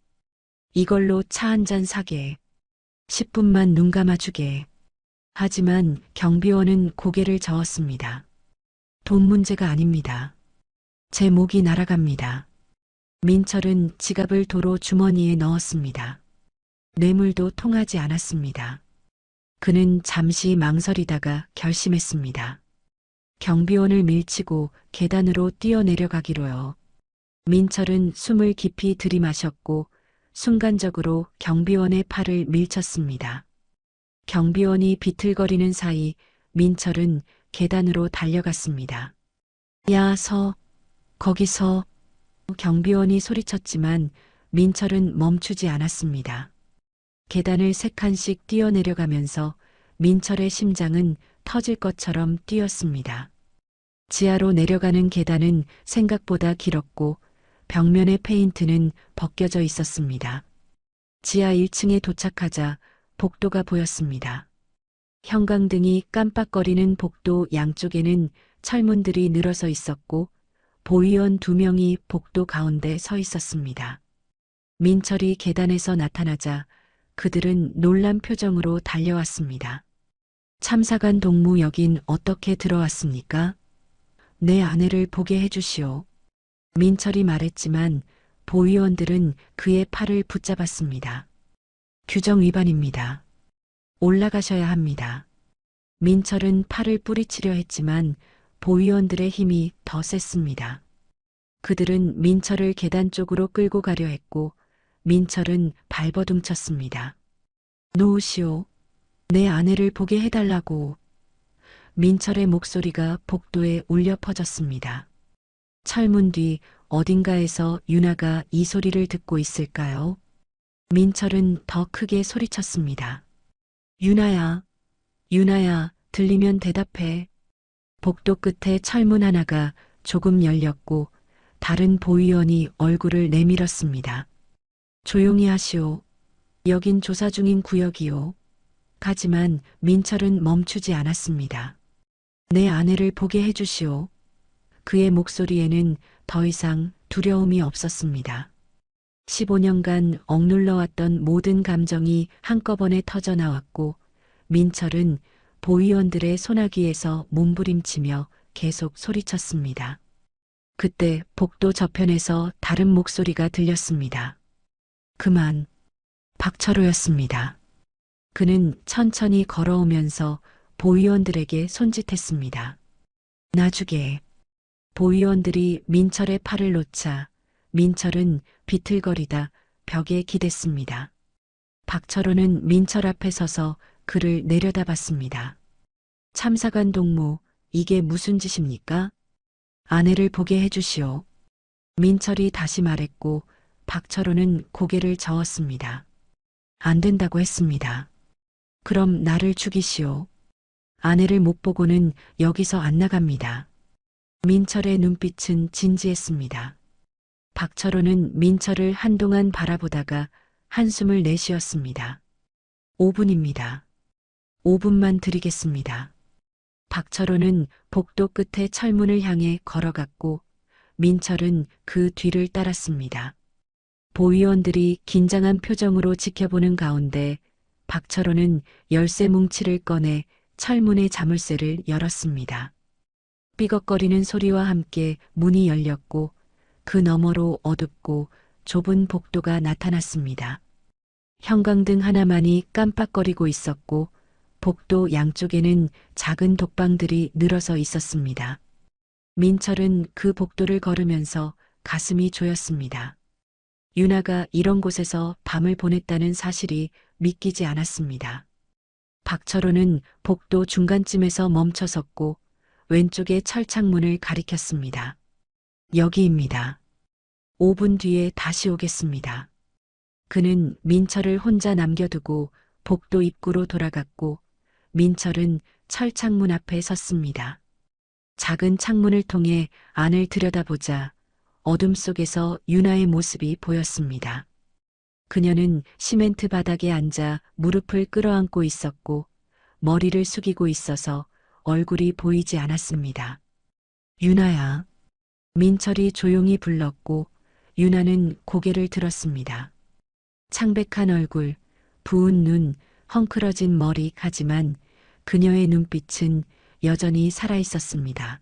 이걸로 차 한 잔 사게. 10분만 눈 감아주게. 하지만 경비원은 고개를 저었습니다. 돈 문제가 아닙니다. 제 목이 날아갑니다. 민철은 지갑을 도로 주머니에 넣었습니다. 뇌물도 통하지 않았습니다. 그는 잠시 망설이다가 결심했습니다. 경비원을 밀치고 계단으로 뛰어내려가기로요. 민철은 숨을 깊이 들이마셨고 순간적으로 경비원의 팔을 밀쳤습니다. 경비원이 비틀거리는 사이 민철은 계단으로 달려갔습니다. 야, 거기서. 경비원이 소리쳤지만 민철은 멈추지 않았습니다. 계단을 3칸씩 뛰어내려가면서 민철의 심장은 터질 것처럼 뛰었습니다. 지하로 내려가는 계단은 생각보다 길었고 벽면의 페인트는 벗겨져 있었습니다. 지하 1층에 도착하자 복도가 보였습니다. 형광등이 깜빡거리는 복도 양쪽에는 철문들이 늘어서 있었고 보위원 2명이 복도 가운데 서 있었습니다. 민철이 계단에서 나타나자 그들은 놀란 표정으로 달려왔습니다. 참사관 동무 여긴 어떻게 들어왔습니까? 내 아내를 보게 해주시오. 민철이 말했지만 보위원들은 그의 팔을 붙잡았습니다. 규정 위반입니다. 올라가셔야 합니다. 민철은 팔을 뿌리치려 했지만 보위원들의 힘이 더 셌습니다. 그들은 민철을 계단 쪽으로 끌고 가려 했고 민철은 발버둥쳤습니다. 놓으시오. 내 아내를 보게 해달라고. 민철의 목소리가 복도에 울려 퍼졌습니다. 철문 뒤 어딘가에서 유나가 이 소리를 듣고 있을까요? 민철은 더 크게 소리쳤습니다. 유나야, 유나야, 들리면 대답해. 복도 끝에 철문 하나가 조금 열렸고 다른 보위원이 얼굴을 내밀었습니다. 조용히 하시오. 여긴 조사 중인 구역이오. 하지만 민철은 멈추지 않았습니다. 내 아내를 보게 해주시오. 그의 목소리에는 더 이상 두려움이 없었습니다. 15년간 억눌러왔던 모든 감정이 한꺼번에 터져나왔고 민철은 보위원들의 소나기에서 몸부림치며 계속 소리쳤습니다. 그때 복도 저편에서 다른 목소리가 들렸습니다. 그만. 박철호였습니다. 그는 천천히 걸어오면서 보위원들에게 손짓했습니다. 나주게. 보위원들이 민철의 팔을 놓자 민철은 비틀거리다 벽에 기댔습니다. 박철호는 민철 앞에 서서 그를 내려다봤습니다. 참사관 동무, 이게 무슨 짓입니까? 아내를 보게 해주시오. 민철이 다시 말했고 박철호는 고개를 저었습니다. 안 된다고 했습니다. 그럼 나를 죽이시오. 아내를 못 보고는 여기서 안 나갑니다. 민철의 눈빛은 진지했습니다. 박철호는 민철을 한동안 바라보다가 한숨을 내쉬었습니다. 5분입니다. 5분만 드리겠습니다. 박철호는 복도 끝에 철문을 향해 걸어갔고 민철은 그 뒤를 따랐습니다. 보위원들이 긴장한 표정으로 지켜보는 가운데 박철호는 열쇠 뭉치를 꺼내 철문의 자물쇠를 열었습니다. 삐걱거리는 소리와 함께 문이 열렸고 그 너머로 어둡고 좁은 복도가 나타났습니다. 형광등 하나만이 깜빡거리고 있었고 복도 양쪽에는 작은 독방들이 늘어서 있었습니다. 민철은 그 복도를 걸으면서 가슴이 조였습니다. 유나가 이런 곳에서 밤을 보냈다는 사실이 믿기지 않았습니다. 박철호는 복도 중간쯤에서 멈춰섰고 왼쪽의 철창문을 가리켰습니다. 여기입니다. 5분 뒤에 다시 오겠습니다. 그는 민철을 혼자 남겨두고 복도 입구로 돌아갔고 민철은 철창문 앞에 섰습니다. 작은 창문을 통해 안을 들여다보자 어둠 속에서 유나의 모습이 보였습니다. 그녀는 시멘트 바닥에 앉아 무릎을 끌어안고 있었고 머리를 숙이고 있어서 얼굴이 보이지 않았습니다. 유나야. 민철이 조용히 불렀고 유나는 고개를 들었습니다. 창백한 얼굴, 부은 눈, 헝클어진 머리 하지만 그녀의 눈빛은 여전히 살아있었습니다.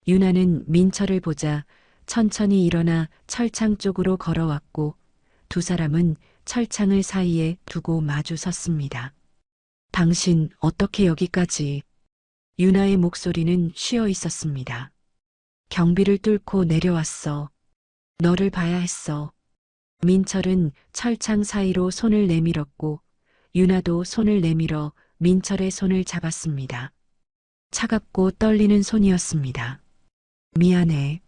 유나는 민철을 보자 천천히 일어나 철창 쪽으로 걸어왔고 두 사람은 철창을 사이에 두고 마주 섰습니다. 당신 어떻게 여기까지? 유나의 목소리는 쉬어 있었습니다. 경비를 뚫고 내려왔어. 너를 봐야 했어. 민철은 철창 사이로 손을 내밀었고 유나도 손을 내밀어 민철의 손을 잡았습니다. 차갑고 떨리는 손이었습니다. 미안해.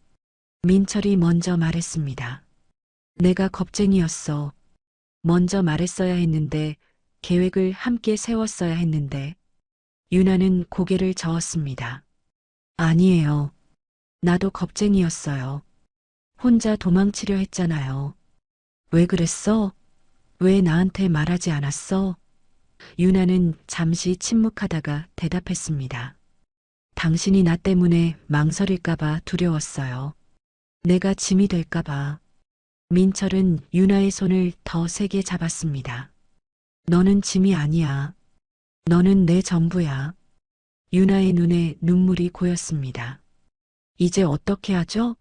민철이 먼저 말했습니다. 내가 겁쟁이였어. 먼저 말했어야 했는데 계획을 함께 세웠어야 했는데. 유나는 고개를 저었습니다. 아니에요. 나도 겁쟁이였어요. 혼자 도망치려 했잖아요. 왜 그랬어? 왜 나한테 말하지 않았어? 유나는 잠시 침묵하다가 대답했습니다. 당신이 나 때문에 망설일까봐 두려웠어요. 내가 짐이 될까봐. 민철은 유나의 손을 더 세게 잡았습니다. 너는 짐이 아니야. 너는 내 전부야. 유나의 눈에 눈물이 고였습니다. 이제 어떻게 하죠?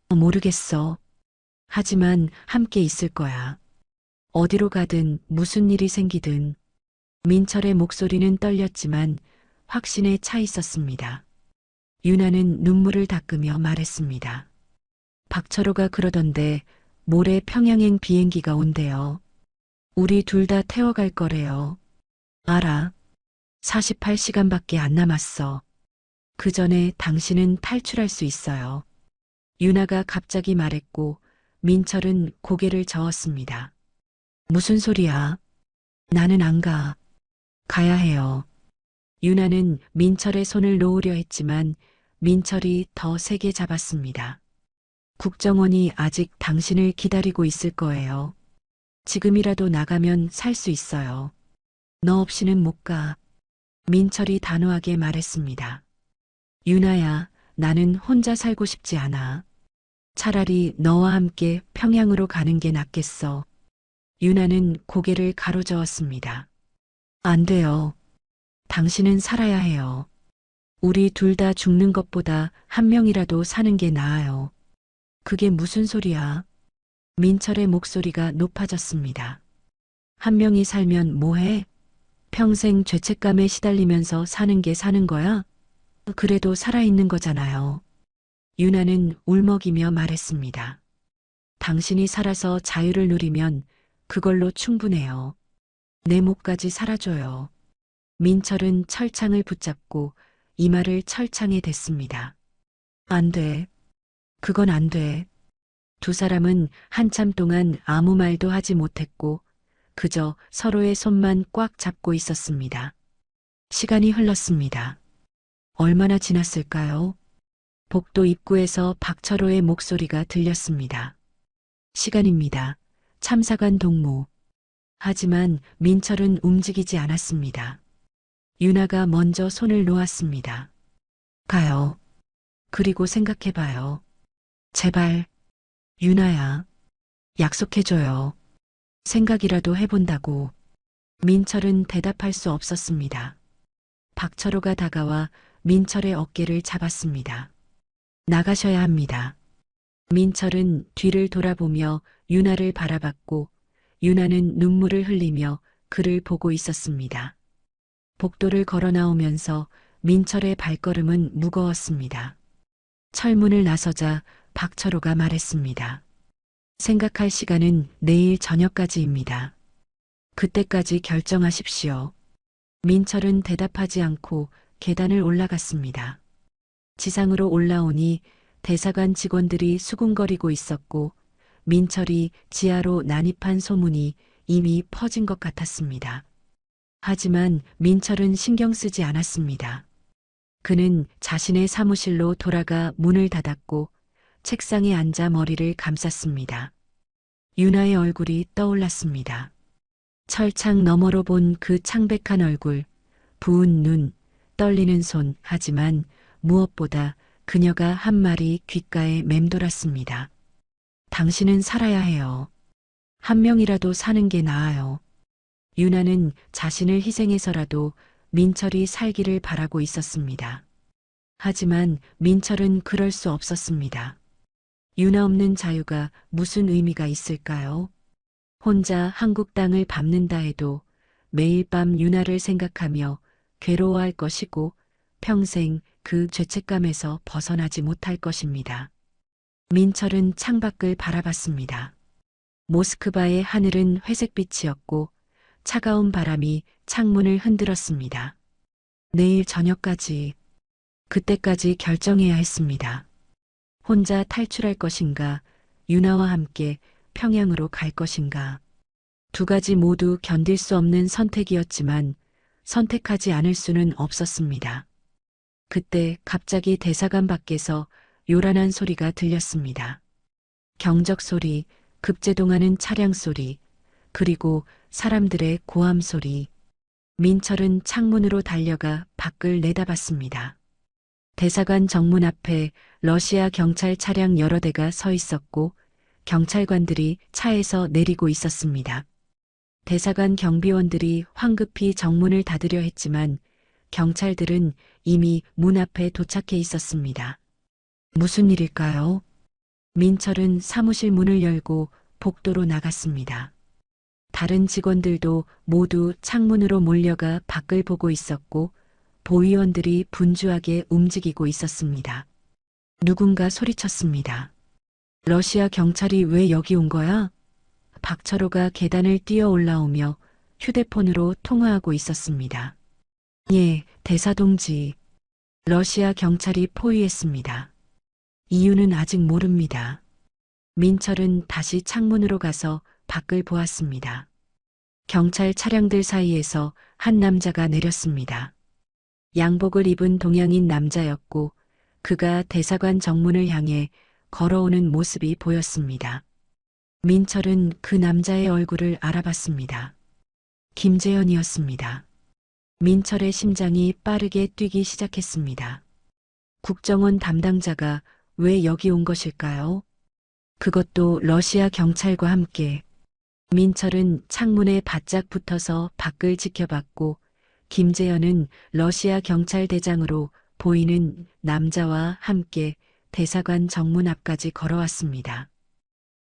모르겠어. 하지만 함께 있을 거야. 어디로 가든 무슨 일이 생기든. 민철의 목소리는 떨렸지만 확신에 차 있었습니다. 유나는 눈물을 닦으며 말했습니다. 박철호가 그러던데 모레 평양행 비행기가 온대요. 우리 둘 다 태워갈 거래요. 알아. 48시간밖에 안 남았어. 그 전에 당신은 탈출할 수 있어요. 유나가 갑자기 말했고 민철은 고개를 저었습니다. 무슨 소리야? 나는 안 가. 가야 해요. 유나는 민철의 손을 놓으려 했지만 민철이 더 세게 잡았습니다. 국정원이 아직 당신을 기다리고 있을 거예요. 지금이라도 나가면 살 수 있어요. 너 없이는 못 가. 민철이 단호하게 말했습니다. 유나야, 나는 혼자 살고 싶지 않아. 차라리 너와 함께 평양으로 가는 게 낫겠어. 유나는 고개를 가로저었습니다. 안 돼요. 당신은 살아야 해요. 우리 둘 다 죽는 것보다 한 명이라도 사는 게 나아요. 그게 무슨 소리야? 민철의 목소리가 높아졌습니다. 한 명이 살면 뭐해? 평생 죄책감에 시달리면서 사는 게 사는 거야? 그래도 살아있는 거잖아요. 유나는 울먹이며 말했습니다. 당신이 살아서 자유를 누리면 그걸로 충분해요. 내 목까지 살아줘요. 민철은 철창을 붙잡고 이마를 철창에 댔습니다. 안 돼. 그건 안 돼. 두 사람은 한참 동안 아무 말도 하지 못했고 그저 서로의 손만 꽉 잡고 있었습니다. 시간이 흘렀습니다. 얼마나 지났을까요? 복도 입구에서 박철호의 목소리가 들렸습니다. 시간입니다. 참사관 동무. 하지만 민철은 움직이지 않았습니다. 유나가 먼저 손을 놓았습니다. 가요. 그리고 생각해봐요. 제발. 유나야. 약속해줘요. 생각이라도 해본다고. 민철은 대답할 수 없었습니다. 박철호가 다가와 민철의 어깨를 잡았습니다. 나가셔야 합니다. 민철은 뒤를 돌아보며 유나를 바라봤고 유나는 눈물을 흘리며 그를 보고 있었습니다. 복도를 걸어 나오면서 민철의 발걸음은 무거웠습니다. 철문을 나서자 박철호가 말했습니다. 생각할 시간은 내일 저녁까지입니다. 그때까지 결정하십시오. 민철은 대답하지 않고 계단을 올라갔습니다. 지상으로 올라오니 대사관 직원들이 수군거리고 있었고 민철이 지하로 난입한 소문이 이미 퍼진 것 같았습니다. 하지만 민철은 신경 쓰지 않았습니다. 그는 자신의 사무실로 돌아가 문을 닫았고 책상에 앉아 머리를 감쌌습니다. 유나의 얼굴이 떠올랐습니다. 철창 너머로 본 그 창백한 얼굴, 부은 눈, 떨리는 손, 하지만 무엇보다 그녀가 한 말이 귓가에 맴돌았습니다. 당신은 살아야 해요. 한 명이라도 사는 게 나아요. 유나는 자신을 희생해서라도 민철이 살기를 바라고 있었습니다. 하지만 민철은 그럴 수 없었습니다. 유나 없는 자유가 무슨 의미가 있을까요? 혼자 한국 땅을 밟는다 해도 매일 밤 유나를 생각하며 괴로워할 것이고 평생 그 죄책감에서 벗어나지 못할 것입니다. 민철은 창밖을 바라봤습니다. 모스크바의 하늘은 회색빛이었고 차가운 바람이 창문을 흔들었습니다. 내일 저녁까지, 그때까지 결정해야 했습니다. 혼자 탈출할 것인가, 유나와 함께 평양으로 갈 것인가. 두 가지 모두 견딜 수 없는 선택이었지만 선택하지 않을 수는 없었습니다. 그때 갑자기 대사관 밖에서 요란한 소리가 들렸습니다. 경적 소리, 급제동하는 차량 소리, 그리고 사람들의 고함 소리. 민철은 창문으로 달려가 밖을 내다봤습니다. 대사관 정문 앞에 러시아 경찰 차량 여러 대가 서 있었고 경찰관들이 차에서 내리고 있었습니다. 대사관 경비원들이 황급히 정문을 닫으려 했지만 경찰들은 이미 문 앞에 도착해 있었습니다. 무슨 일일까요? 민철은 사무실 문을 열고 복도로 나갔습니다. 다른 직원들도 모두 창문으로 몰려가 밖을 보고 있었고 보위원들이 분주하게 움직이고 있었습니다. 누군가 소리쳤습니다. 러시아 경찰이 왜 여기 온 거야? 박철호가 계단을 뛰어 올라오며 휴대폰으로 통화하고 있었습니다. 예, 대사동지. 러시아 경찰이 포위했습니다. 이유는 아직 모릅니다. 민철은 다시 창문으로 가서 밖을 보았습니다. 경찰 차량들 사이에서 한 남자가 내렸습니다. 양복을 입은 동양인 남자였고 그가 대사관 정문을 향해 걸어오는 모습이 보였습니다. 민철은 그 남자의 얼굴을 알아봤습니다. 김재현이었습니다. 민철의 심장이 빠르게 뛰기 시작했습니다. 국정원 담당자가 왜 여기 온 것일까요? 그것도 러시아 경찰과 함께. 민철은 창문에 바짝 붙어서 밖을 지켜봤고 김재현은 러시아 경찰대장으로 보이는 남자와 함께 대사관 정문 앞까지 걸어왔습니다.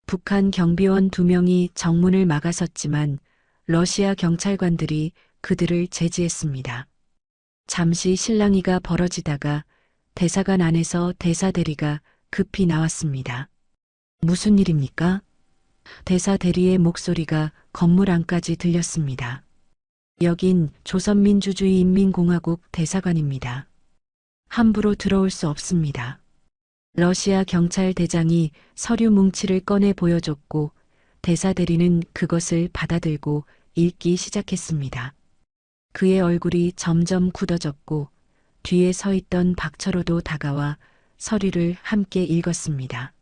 북한 경비원 2명이 정문을 막아섰지만 러시아 경찰관들이 그들을 제지했습니다. 잠시 실랑이가 벌어지다가 대사관 안에서 대사대리가 급히 나왔습니다. 무슨 일입니까? 대사대리의 목소리가 건물 안까지 들렸습니다. 여긴 조선민주주의인민공화국 대사관입니다. 함부로 들어올 수 없습니다. 러시아 경찰대장이 서류 뭉치를 꺼내 보여줬고 대사대리는 그것을 받아들고 읽기 시작했습니다. 그의 얼굴이 점점 굳어졌고 뒤에 서 있던 박철호도 다가와 서류를 함께 읽었습니다.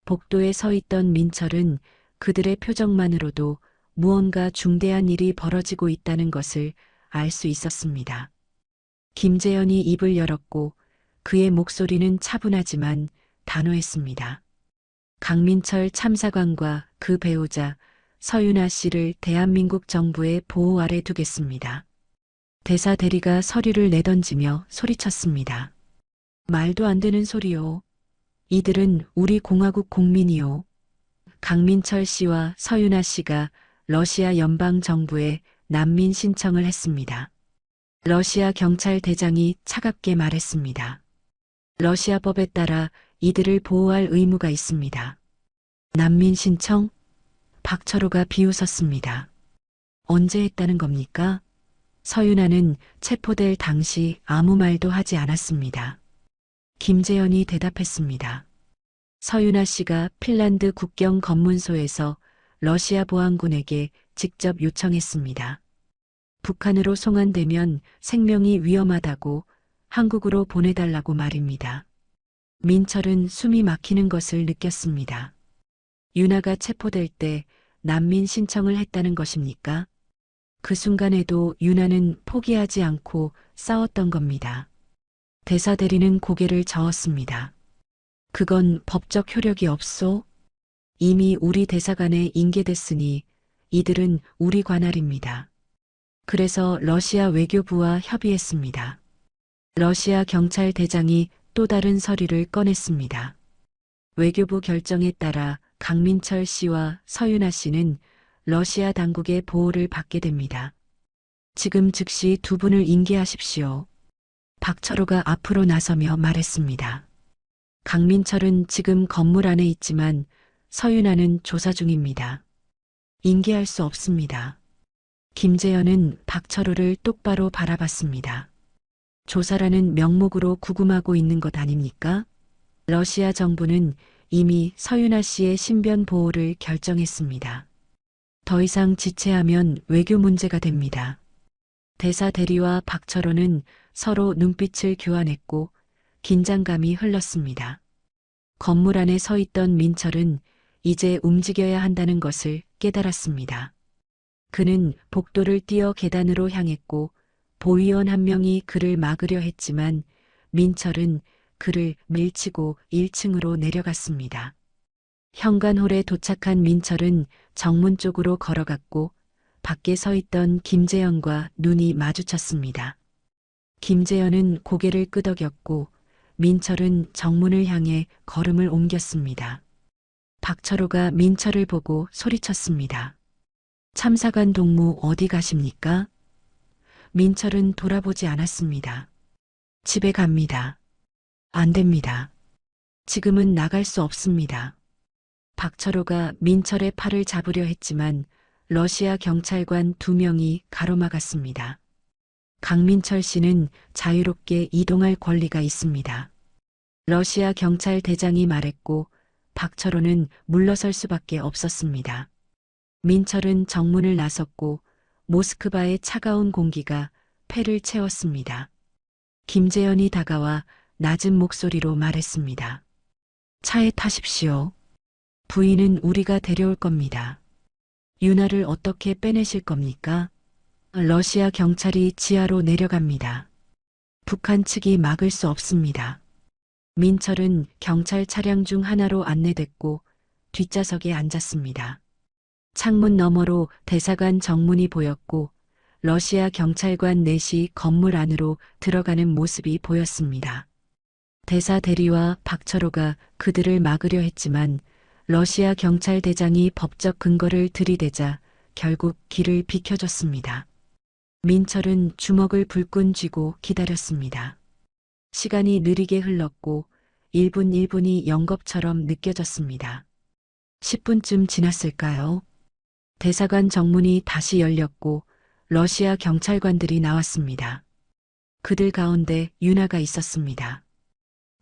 복도에 서 있던 민철은 그들의 표정만으로도 무언가 중대한 일이 벌어지고 있다는 것을 알 수 있었습니다. 김재현이 입을 열었고 그의 목소리는 차분하지만 단호했습니다. 강민철 참사관과 그 배우자 서윤아 씨를 대한민국 정부의 보호 아래 두겠습니다. 대사 대리가 서류를 내던지며 소리쳤습니다. 말도 안 되는 소리요. 이들은 우리 공화국 국민이요. 강민철 씨와 서윤아 씨가 러시아 연방 정부에 난민 신청을 했습니다. 러시아 경찰대장이 차갑게 말했습니다. 러시아 법에 따라 이들을 보호할 의무가 있습니다. 난민 신청? 박철호가 비웃었습니다. 언제 했다는 겁니까? 서윤아는 체포될 당시 아무 말도 하지 않았습니다. 김재현이 대답했습니다. 서윤아 씨가 핀란드 국경 검문소에서 러시아 보안군에게 직접 요청했습니다. 북한으로 송환되면 생명이 위험하다고 한국으로 보내달라고 말입니다. 민철은 숨이 막히는 것을 느꼈습니다. 윤아가 체포될 때 난민 신청을 했다는 것입니까? 그 순간에도 윤아는 포기하지 않고 싸웠던 겁니다. 대사대리는 고개를 저었습니다. 그건 법적 효력이 없소? 이미 우리 대사관에 인계됐으니 이들은 우리 관할입니다. 그래서 러시아 외교부와 협의했습니다. 러시아 경찰대장이 또 다른 서류를 꺼냈습니다. 외교부 결정에 따라 강민철 씨와 서윤아 씨는 러시아 당국의 보호를 받게 됩니다. 지금 즉시 2분을 인계하십시오. 박철호가 앞으로 나서며 말했습니다. 강민철은 지금 건물 안에 있지만 서윤아는 조사 중입니다. 인계할 수 없습니다. 김재현은 박철호를 똑바로 바라봤습니다. 조사라는 명목으로 구금하고 있는 것 아닙니까? 러시아 정부는 이미 서윤아 씨의 신변 보호를 결정했습니다. 더 이상 지체하면 외교 문제가 됩니다. 대사 대리와 박철호는 서로 눈빛을 교환했고 긴장감이 흘렀습니다. 건물 안에 서 있던 민철은 이제 움직여야 한다는 것을 깨달았습니다. 그는 복도를 뛰어 계단으로 향했고 보위원 한 명이 그를 막으려 했지만 민철은 그를 밀치고 1층으로 내려갔습니다. 현관홀에 도착한 민철은 정문 쪽으로 걸어갔고 밖에 서 있던 김재현과 눈이 마주쳤습니다. 김재현은 고개를 끄덕였고 민철은 정문을 향해 걸음을 옮겼습니다. 박철호가 민철을 보고 소리쳤습니다. 참사관 동무 어디 가십니까? 민철은 돌아보지 않았습니다. 집에 갑니다. 안 됩니다. 지금은 나갈 수 없습니다. 박철호가 민철의 팔을 잡으려 했지만 러시아 경찰관 2명이 가로막았습니다. 강민철 씨는 자유롭게 이동할 권리가 있습니다. 러시아 경찰대장이 말했고 박철호는 물러설 수밖에 없었습니다. 민철은 정문을 나섰고 모스크바의 차가운 공기가 폐를 채웠습니다. 김재현이 다가와 낮은 목소리로 말했습니다. 차에 타십시오. 부인은 우리가 데려올 겁니다. 윤아를 어떻게 빼내실 겁니까? 러시아 경찰이 지하로 내려갑니다. 북한 측이 막을 수 없습니다. 민철은 경찰 차량 중 하나로 안내됐고 뒷좌석에 앉았습니다. 창문 너머로 대사관 정문이 보였고 러시아 경찰관 넷이 건물 안으로 들어가는 모습이 보였습니다. 대사 대리와 박철호가 그들을 막으려 했지만 러시아 경찰대장이 법적 근거를 들이대자 결국 길을 비켜줬습니다. 민철은 주먹을 불끈 쥐고 기다렸습니다. 시간이 느리게 흘렀고 1분 1분이 영겁처럼 느껴졌습니다. 10분쯤 지났을까요? 대사관 정문이 다시 열렸고 러시아 경찰관들이 나왔습니다. 그들 가운데 윤아가 있었습니다.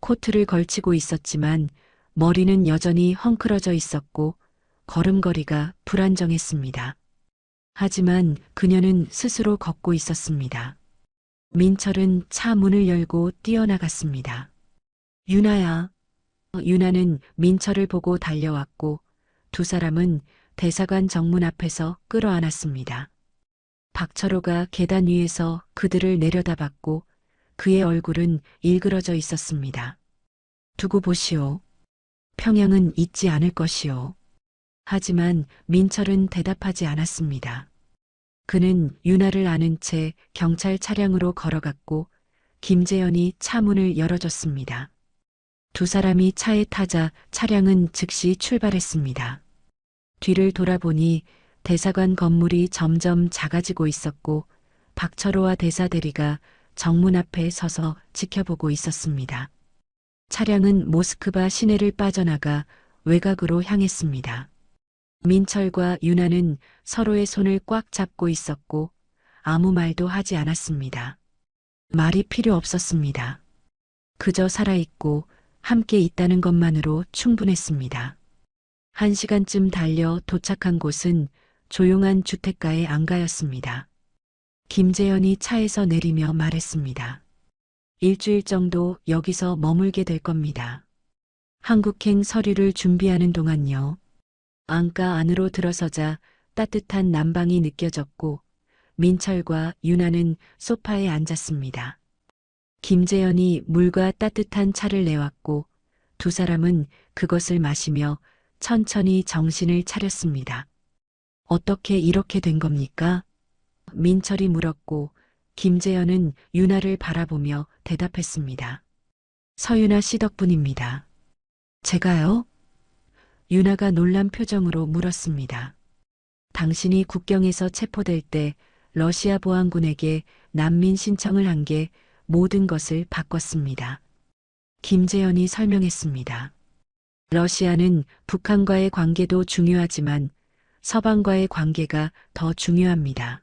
코트를 걸치고 있었지만 머리는 여전히 헝클어져 있었고 걸음걸이가 불안정했습니다. 하지만 그녀는 스스로 걷고 있었습니다. 민철은 차 문을 열고 뛰어나갔습니다. 윤아야. 윤아는 민철을 보고 달려왔고 두 사람은 대사관 정문 앞에서 끌어안았습니다. 박철호가 계단 위에서 그들을 내려다봤고 그의 얼굴은 일그러져 있었습니다. 두고 보시오. 평양은 잊지 않을 것이오. 하지만 민철은 대답하지 않았습니다. 그는 윤아를 안은 채 경찰 차량으로 걸어갔고 김재현이 차 문을 열어줬습니다. 두 사람이 차에 타자 차량은 즉시 출발했습니다. 뒤를 돌아보니 대사관 건물이 점점 작아지고 있었고 박철호와 대사 대리가 정문 앞에 서서 지켜보고 있었습니다. 차량은 모스크바 시내를 빠져나가 외곽으로 향했습니다. 민철과 윤아는 서로의 손을 꽉 잡고 있었고 아무 말도 하지 않았습니다. 말이 필요 없었습니다. 그저 살아있고 함께 있다는 것만으로 충분했습니다. 1시간쯤 달려 도착한 곳은 조용한 주택가의 안가였습니다. 김재현이 차에서 내리며 말했습니다. 일주일 정도 여기서 머물게 될 겁니다. 한국행 서류를 준비하는 동안요. 안가 안으로 들어서자 따뜻한 난방이 느껴졌고 민철과 윤아는 소파에 앉았습니다. 김재현이 물과 따뜻한 차를 내왔고 두 사람은 그것을 마시며 천천히 정신을 차렸습니다. 어떻게 이렇게 된 겁니까? 민철이 물었고 김재현은 윤아를 바라보며 대답했습니다. 서윤아 씨 덕분입니다. 제가요? 윤아가 놀란 표정으로 물었습니다. 당신이 국경에서 체포될 때 러시아 보안군에게 난민 신청을 한 게 모든 것을 바꿨습니다. 김재현이 설명했습니다. 러시아는 북한과의 관계도 중요하지만 서방과의 관계가 더 중요합니다.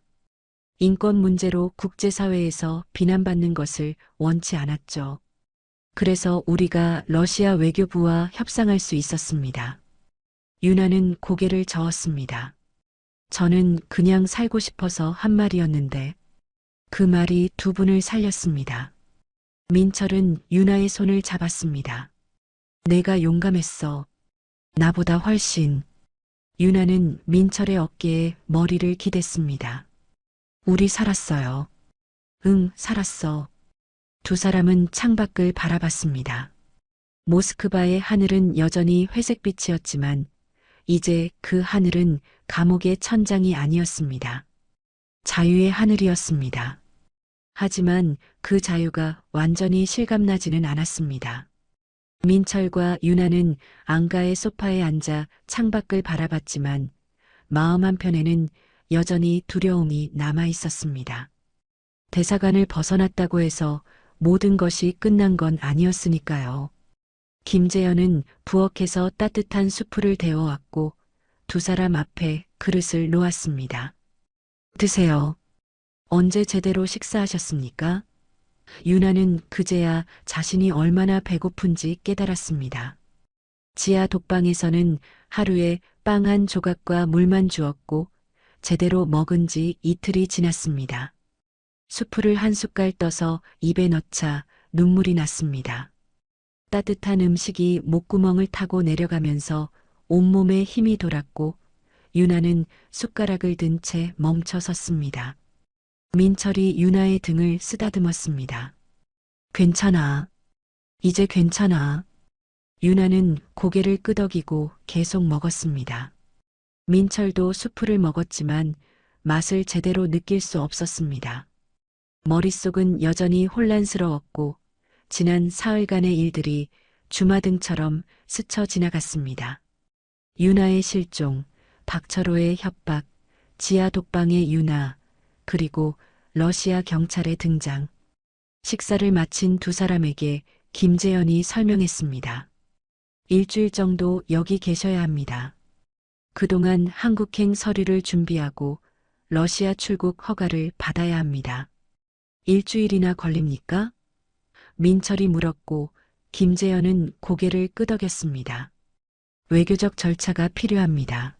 인권 문제로 국제사회에서 비난받는 것을 원치 않았죠. 그래서 우리가 러시아 외교부와 협상할 수 있었습니다. 윤아는 고개를 저었습니다. 저는 그냥 살고 싶어서 한 말이었는데 그 말이 두 분을 살렸습니다. 민철은 윤아의 손을 잡았습니다. 내가 용감했어. 나보다 훨씬. 윤아는 민철의 어깨에 머리를 기댔습니다. 우리 살았어요. 응, 살았어. 두 사람은 창밖을 바라봤습니다. 모스크바의 하늘은 여전히 회색빛이었지만 이제 그 하늘은 감옥의 천장이 아니었습니다. 자유의 하늘이었습니다. 하지만 그 자유가 완전히 실감나지는 않았습니다. 민철과 윤아는 안가의 소파에 앉아 창밖을 바라봤지만 마음 한편에는 여전히 두려움이 남아 있었습니다. 대사관을 벗어났다고 해서 모든 것이 끝난 건 아니었으니까요. 김재현은 부엌에서 따뜻한 수프를 데워왔고 두 사람 앞에 그릇을 놓았습니다. 드세요. 언제 제대로 식사하셨습니까? 윤아는 그제야 자신이 얼마나 배고픈지 깨달았습니다. 지하 독방에서는 하루에 빵 한 조각과 물만 주었고 제대로 먹은 지 이틀이 지났습니다. 수프를 한 숟갈 떠서 입에 넣자 눈물이 났습니다. 따뜻한 음식이 목구멍을 타고 내려가면서 온몸에 힘이 돌았고 윤아는 숟가락을 든 채 멈춰 섰습니다. 민철이 윤아의 등을 쓰다듬었습니다. 괜찮아. 이제 괜찮아. 유나는 고개를 끄덕이고 계속 먹었습니다. 민철도 수프를 먹었지만 맛을 제대로 느낄 수 없었습니다. 머릿속은 여전히 혼란스러웠고 지난 사흘간의 일들이 주마등처럼 스쳐 지나갔습니다. 유나의 실종, 박철호의 협박, 지하 독방의 유나, 그리고 러시아 경찰의 등장. 식사를 마친 두 사람에게 김재현이 설명했습니다. 일주일 정도 여기 계셔야 합니다. 그동안 한국행 서류를 준비하고 러시아 출국 허가를 받아야 합니다. 일주일이나 걸립니까? 민철이 물었고 김재현은 고개를 끄덕였습니다. 외교적 절차가 필요합니다.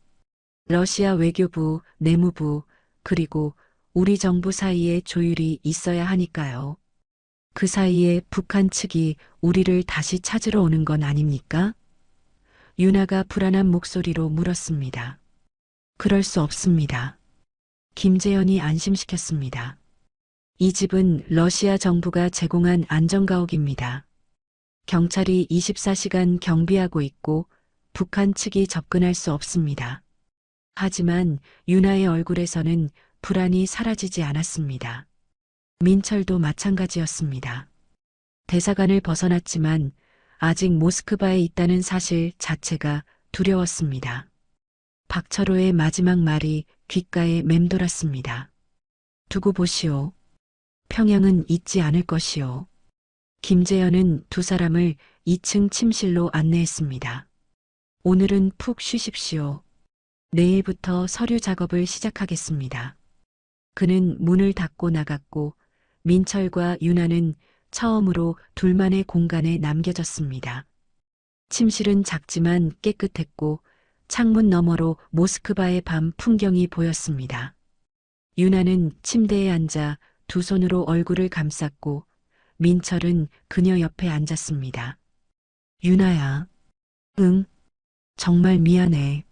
러시아 외교부, 내무부, 그리고 우리 정부 사이에 조율이 있어야 하니까요. 그 사이에 북한 측이 우리를 다시 찾으러 오는 건 아닙니까? 유나가 불안한 목소리로 물었습니다. 그럴 수 없습니다. 김재현이 안심시켰습니다. 이 집은 러시아 정부가 제공한 안전가옥입니다. 경찰이 24시간 경비하고 있고 북한 측이 접근할 수 없습니다. 하지만 유나의 얼굴에서는 불안이 사라지지 않았습니다. 민철도 마찬가지였습니다. 대사관을 벗어났지만 아직 모스크바에 있다는 사실 자체가 두려웠습니다. 박철호의 마지막 말이 귓가에 맴돌았습니다. 두고 보시오. 평양은 잊지 않을 것이오. 김재현은 두 사람을 2층 침실로 안내했습니다. 오늘은 푹 쉬십시오. 내일부터 서류 작업을 시작하겠습니다. 그는 문을 닫고 나갔고 민철과 유나는 처음으로 둘만의 공간에 남겨졌습니다. 침실은 작지만 깨끗했고 창문 너머로 모스크바의 밤 풍경이 보였습니다. 유나는 침대에 앉아 두 손으로 얼굴을 감쌌고 민철은 그녀 옆에 앉았습니다. 유나야. 응. 정말 미안해.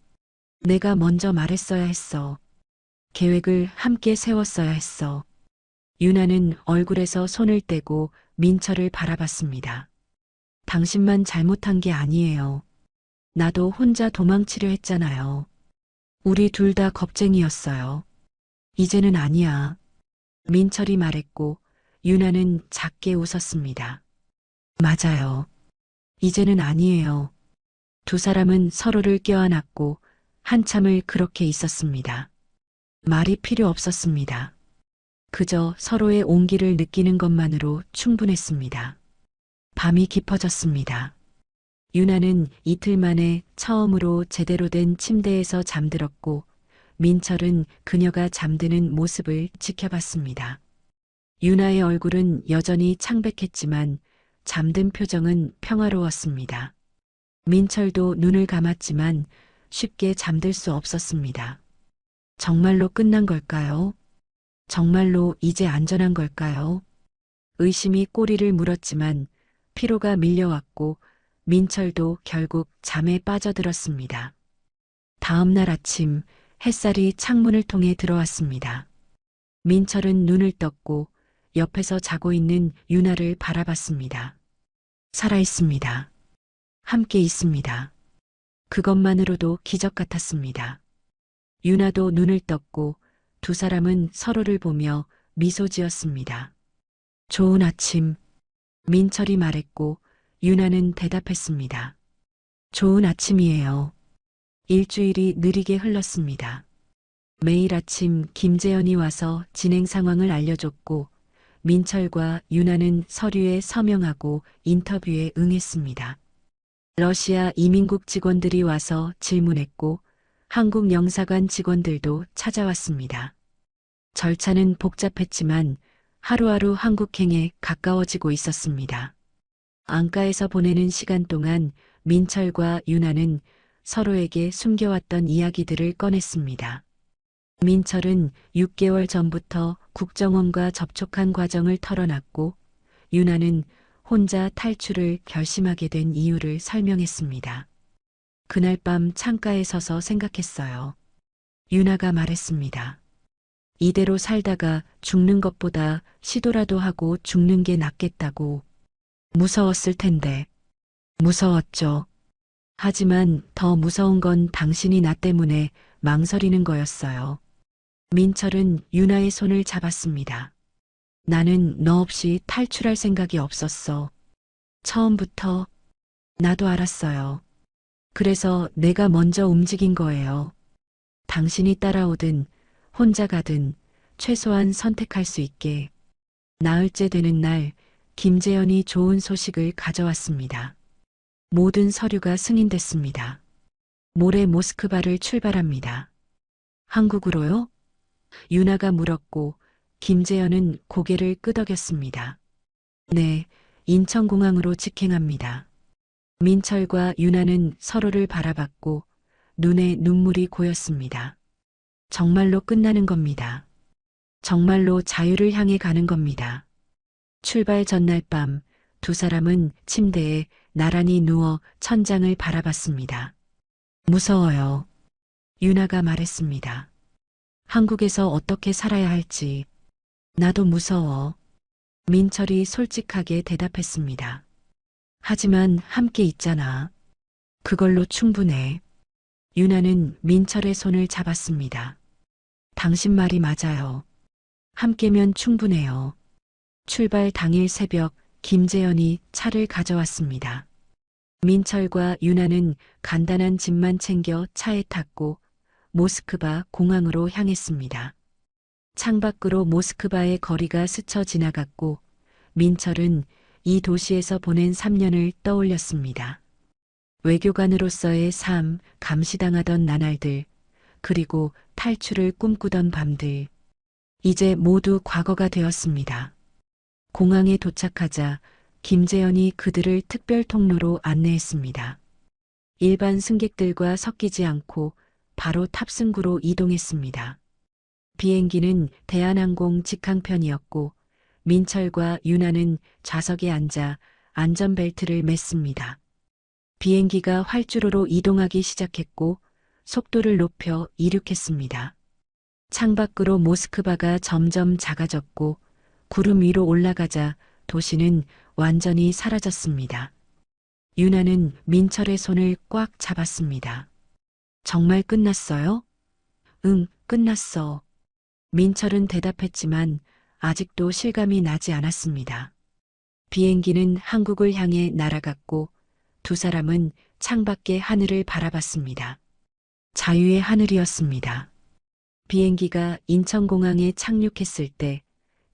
내가 먼저 말했어야 했어. 계획을 함께 세웠어야 했어. 유나는 얼굴에서 손을 떼고 민철을 바라봤습니다. 당신만 잘못한 게 아니에요. 나도 혼자 도망치려 했잖아요. 우리 둘 다 겁쟁이였어요. 이제는 아니야. 민철이 말했고 유나는 작게 웃었습니다. 맞아요. 이제는 아니에요. 두 사람은 서로를 껴안았고 한참을 그렇게 있었습니다. 말이 필요 없었습니다. 그저 서로의 온기를 느끼는 것만으로 충분했습니다. 밤이 깊어졌습니다. 유나는 이틀 만에 처음으로 제대로 된 침대에서 잠들었고 민철은 그녀가 잠드는 모습을 지켜봤습니다. 유나의 얼굴은 여전히 창백했지만 잠든 표정은 평화로웠습니다. 민철도 눈을 감았지만 쉽게 잠들 수 없었습니다. 정말로 끝난 걸까요? 정말로 이제 안전한 걸까요? 의심이 꼬리를 물었지만 피로가 밀려왔고 민철도 결국 잠에 빠져들었습니다. 다음 날 아침 햇살이 창문을 통해 들어왔습니다. 민철은 눈을 떴고 옆에서 자고 있는 유나를 바라봤습니다. 살아있습니다. 함께 있습니다. 그것만으로도 기적 같았습니다. 유나도 눈을 떴고 두 사람은 서로를 보며 미소 지었습니다. 좋은 아침. 민철이 말했고 유나는 대답했습니다. 좋은 아침이에요. 일주일이 느리게 흘렀습니다. 매일 아침 김재현이 와서 진행 상황을 알려줬고 민철과 유나는 서류에 서명하고 인터뷰에 응했습니다. 러시아 이민국 직원들이 와서 질문했고 한국 영사관 직원들도 찾아왔습니다. 절차는 복잡했지만 하루하루 한국행에 가까워지고 있었습니다. 안가에서 보내는 시간 동안 민철과 유나는 서로에게 숨겨왔던 이야기들을 꺼냈습니다. 민철은 6개월 전부터 국정원과 접촉한 과정을 털어놨고 유나는 혼자 탈출을 결심하게 된 이유를 설명했습니다. 그날 밤 창가에 서서 생각했어요. 유나가 말했습니다. 이대로 살다가 죽는 것보다 시도라도 하고 죽는 게 낫겠다고. 무서웠을 텐데. 무서웠죠. 하지만 더 무서운 건 당신이 나 때문에 망설이는 거였어요. 민철은 유나의 손을 잡았습니다. 나는 너 없이 탈출할 생각이 없었어. 처음부터 나도 알았어요. 그래서 내가 먼저 움직인 거예요. 당신이 따라오든 혼자 가든 최소한 선택할 수 있게. 나흘째 되는 날 김재현이 좋은 소식을 가져왔습니다. 모든 서류가 승인됐습니다. 모레 모스크바를 출발합니다. 한국으로요? 유나가 물었고 김재현은 고개를 끄덕였습니다. 네, 인천공항으로 직행합니다. 민철과 유나는 서로를 바라봤고 눈에 눈물이 고였습니다. 정말로 끝나는 겁니다. 정말로 자유를 향해 가는 겁니다. 출발 전날 밤 두 사람은 침대에 나란히 누워 천장을 바라봤습니다. 무서워요. 유나가 말했습니다. 한국에서 어떻게 살아야 할지. 나도 무서워. 민철이 솔직하게 대답했습니다. 하지만 함께 있잖아. 그걸로 충분해. 유나는 민철의 손을 잡았습니다. 당신 말이 맞아요. 함께면 충분해요. 출발 당일 새벽 김재현이 차를 가져왔습니다. 민철과 유나는 간단한 짐만 챙겨 차에 탔고 모스크바 공항으로 향했습니다. 창밖으로 모스크바의 거리가 스쳐 지나갔고 민철은 이 도시에서 보낸 3년을 떠올렸습니다. 외교관으로서의 삶, 감시당하던 나날들, 그리고 탈출을 꿈꾸던 밤들. 이제 모두 과거가 되었습니다. 공항에 도착하자 김재현이 그들을 특별 통로로 안내했습니다. 일반 승객들과 섞이지 않고 바로 탑승구로 이동했습니다. 비행기는 대한항공 직항편이었고 민철과 유나는 좌석에 앉아 안전벨트를 맸습니다. 비행기가 활주로로 이동하기 시작했고 속도를 높여 이륙했습니다. 창밖으로 모스크바가 점점 작아졌고 구름 위로 올라가자 도시는 완전히 사라졌습니다. 유나는 민철의 손을 꽉 잡았습니다. 정말 끝났어요? 응, 끝났어. 민철은 대답했지만 아직도 실감이 나지 않았습니다. 비행기는 한국을 향해 날아갔고 두 사람은 창밖의 하늘을 바라봤습니다. 자유의 하늘이었습니다. 비행기가 인천공항에 착륙했을 때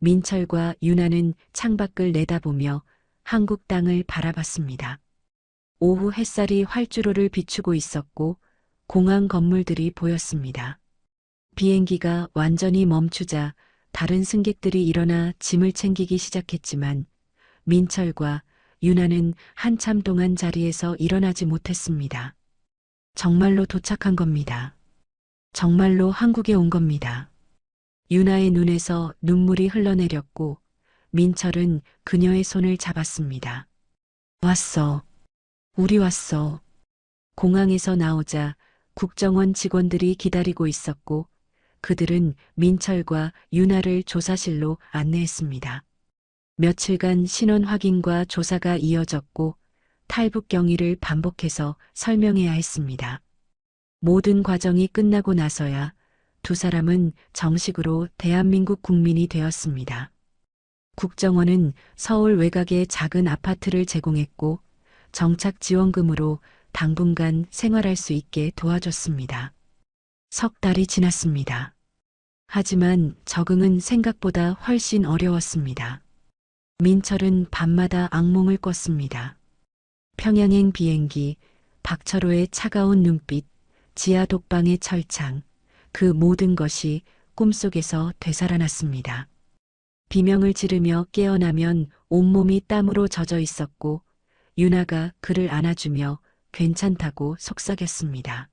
민철과 유나는 창밖을 내다보며 한국 땅을 바라봤습니다. 오후 햇살이 활주로를 비추고 있었고 공항 건물들이 보였습니다. 비행기가 완전히 멈추자 다른 승객들이 일어나 짐을 챙기기 시작했지만 민철과 유나는 한참 동안 자리에서 일어나지 못했습니다. 정말로 도착한 겁니다. 정말로 한국에 온 겁니다. 유나의 눈에서 눈물이 흘러내렸고 민철은 그녀의 손을 잡았습니다. 왔어. 우리 왔어. 공항에서 나오자 국정원 직원들이 기다리고 있었고 그들은 민철과 유나를 조사실로 안내했습니다. 며칠간 신원 확인과 조사가 이어졌고 탈북 경위를 반복해서 설명해야 했습니다. 모든 과정이 끝나고 나서야 두 사람은 정식으로 대한민국 국민이 되었습니다. 국정원은 서울 외곽에 작은 아파트를 제공했고 정착 지원금으로 당분간 생활할 수 있게 도와줬습니다. 석 달이 지났습니다. 하지만 적응은 생각보다 훨씬 어려웠습니다. 민철은 밤마다 악몽을 꿨습니다. 평양행 비행기, 박철호의 차가운 눈빛, 지하 독방의 철창, 그 모든 것이 꿈속에서 되살아났습니다. 비명을 지르며 깨어나면 온몸이 땀으로 젖어 있었고 유나가 그를 안아주며 괜찮다고 속삭였습니다.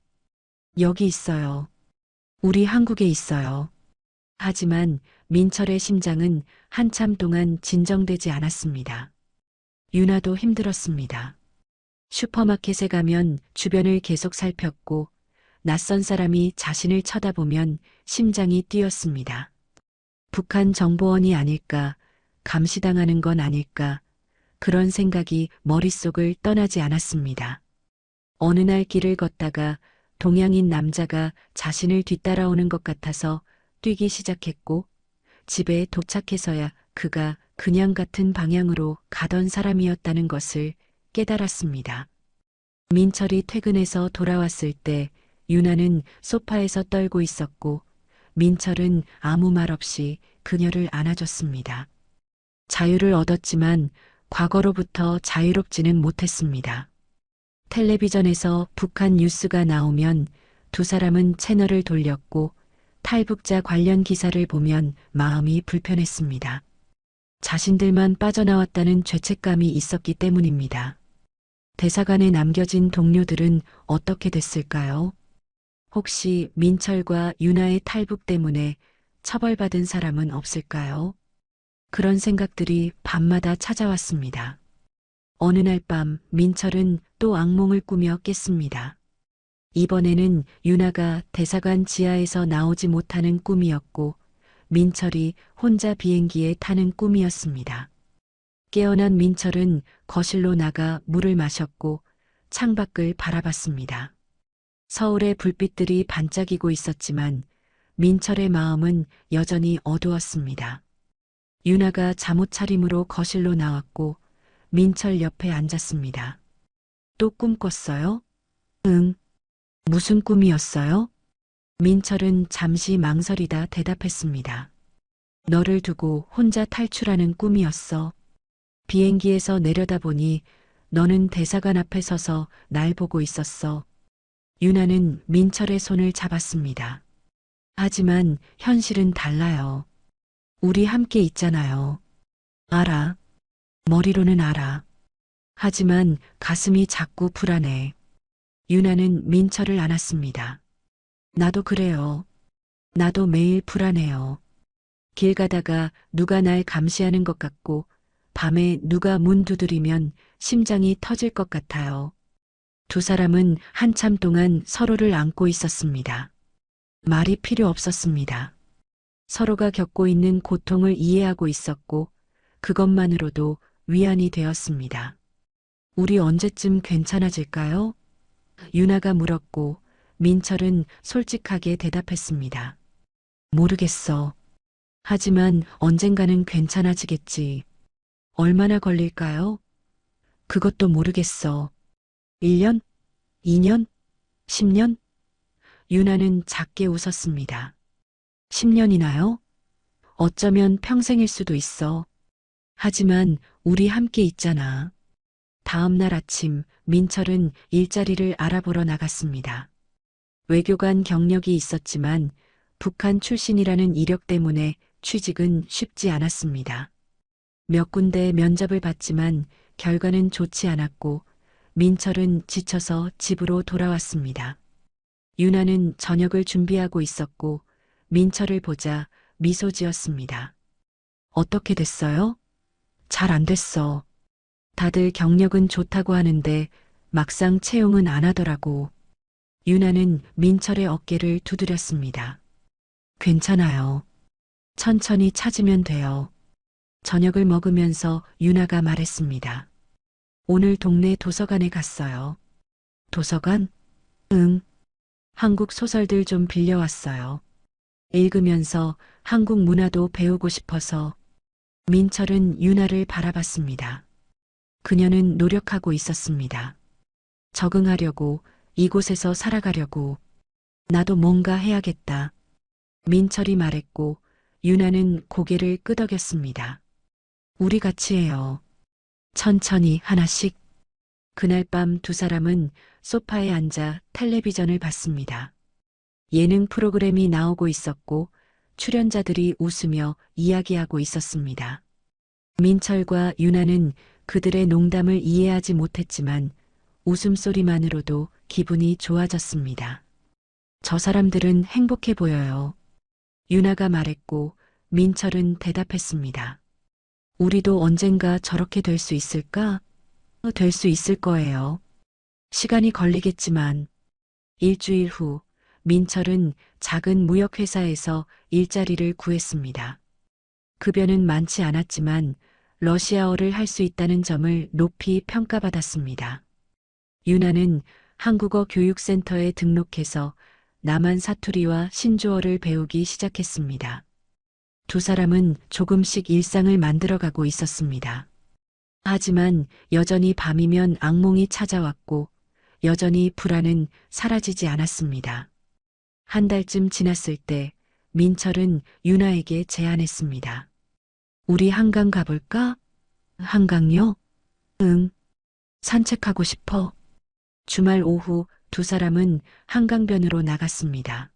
여기 있어요. 우리 한국에 있어요. 하지만 민철의 심장은 한참 동안 진정되지 않았습니다. 유나도 힘들었습니다. 슈퍼마켓에 가면 주변을 계속 살폈고 낯선 사람이 자신을 쳐다보면 심장이 뛰었습니다. 북한 정보원이 아닐까, 감시당하는 건 아닐까, 그런 생각이 머릿속을 떠나지 않았습니다. 어느 날 길을 걷다가 동양인 남자가 자신을 뒤따라오는 것 같아서 뛰기 시작했고 집에 도착해서야 그가 그냥 같은 방향으로 가던 사람이었다는 것을 깨달았습니다. 민철이 퇴근해서 돌아왔을 때 유나는 소파에서 떨고 있었고 민철은 아무 말 없이 그녀를 안아줬습니다. 자유를 얻었지만 과거로부터 자유롭지는 못했습니다. 텔레비전에서 북한 뉴스가 나오면 두 사람은 채널을 돌렸고 탈북자 관련 기사를 보면 마음이 불편했습니다. 자신들만 빠져나왔다는 죄책감이 있었기 때문입니다. 대사관에 남겨진 동료들은 어떻게 됐을까요? 혹시 민철과 유나의 탈북 때문에 처벌받은 사람은 없을까요? 그런 생각들이 밤마다 찾아왔습니다. 어느 날 밤 민철은 또 악몽을 꾸며 깼습니다. 이번에는 유나가 대사관 지하에서 나오지 못하는 꿈이었고 민철이 혼자 비행기에 타는 꿈이었습니다. 깨어난 민철은 거실로 나가 물을 마셨고 창밖을 바라봤습니다. 서울의 불빛들이 반짝이고 있었지만 민철의 마음은 여전히 어두웠습니다. 유나가 잠옷 차림으로 거실로 나왔고 민철 옆에 앉았습니다. 또 꿈 꿨어요? 응. 무슨 꿈이었어요? 민철은 잠시 망설이다 대답했습니다. 너를 두고 혼자 탈출하는 꿈이었어. 비행기에서 내려다보니 너는 대사관 앞에 서서 날 보고 있었어. 유나는 민철의 손을 잡았습니다. 하지만 현실은 달라요. 우리 함께 있잖아요. 알아. 머리로는 알아. 하지만 가슴이 자꾸 불안해. 유나는 민철을 안았습니다. 나도 그래요. 나도 매일 불안해요. 길 가다가 누가 날 감시하는 것 같고 밤에 누가 문 두드리면 심장이 터질 것 같아요. 두 사람은 한참 동안 서로를 안고 있었습니다. 말이 필요 없었습니다. 서로가 겪고 있는 고통을 이해하고 있었고 그것만으로도 위안이 되었습니다. 우리 언제쯤 괜찮아질까요? 유나가 물었고 민철은 솔직하게 대답했습니다. 모르겠어. 하지만 언젠가는 괜찮아지겠지. 얼마나 걸릴까요? 그것도 모르겠어. 1년? 2년? 10년? 유나는 작게 웃었습니다. 10년이나요? 어쩌면 평생일 수도 있어. 하지만 우리 함께 있잖아. 다음 날 아침 민철은 일자리를 알아보러 나갔습니다. 외교관 경력이 있었지만 북한 출신이라는 이력 때문에 취직은 쉽지 않았습니다. 몇 군데 면접을 봤지만 결과는 좋지 않았고 민철은 지쳐서 집으로 돌아왔습니다. 유나는 저녁을 준비하고 있었고 민철을 보자 미소 지었습니다. 어떻게 됐어요? 잘 안 됐어. 다들 경력은 좋다고 하는데 막상 채용은 안 하더라고. 유나는 민철의 어깨를 두드렸습니다. 괜찮아요. 천천히 찾으면 돼요. 저녁을 먹으면서 유나가 말했습니다. 오늘 동네 도서관에 갔어요. 도서관? 응. 한국 소설들 좀 빌려왔어요. 읽으면서 한국 문화도 배우고 싶어서. 민철은 유나를 바라봤습니다. 그녀는 노력하고 있었습니다. 적응하려고, 이곳에서 살아가려고. 나도 뭔가 해야겠다. 민철이 말했고 유나는 고개를 끄덕였습니다. 우리 같이 해요. 천천히 하나씩. 그날 밤 두 사람은 소파에 앉아 텔레비전을 봤습니다. 예능 프로그램이 나오고 있었고 출연자들이 웃으며 이야기하고 있었습니다. 민철과 유나는 그들의 농담을 이해하지 못했지만 웃음소리만으로도 기분이 좋아졌습니다. 저 사람들은 행복해 보여요. 유나가 말했고 민철은 대답했습니다. 우리도 언젠가 저렇게 될 수 있을까? 될 수 있을 거예요. 시간이 걸리겠지만. 일주일 후 민철은 작은 무역회사에서 일자리를 구했습니다. 급여는 많지 않았지만 러시아어를 할 수 있다는 점을 높이 평가받았습니다. 유나는 한국어 교육센터에 등록해서 남한 사투리와 신조어를 배우기 시작했습니다. 두 사람은 조금씩 일상을 만들어가고 있었습니다. 하지만 여전히 밤이면 악몽이 찾아왔고 여전히 불안은 사라지지 않았습니다. 한 달쯤 지났을 때 민철은 유나에게 제안했습니다. 우리 한강 가볼까? 한강요? 응. 산책하고 싶어. 주말 오후 두 사람은 한강변으로 나갔습니다.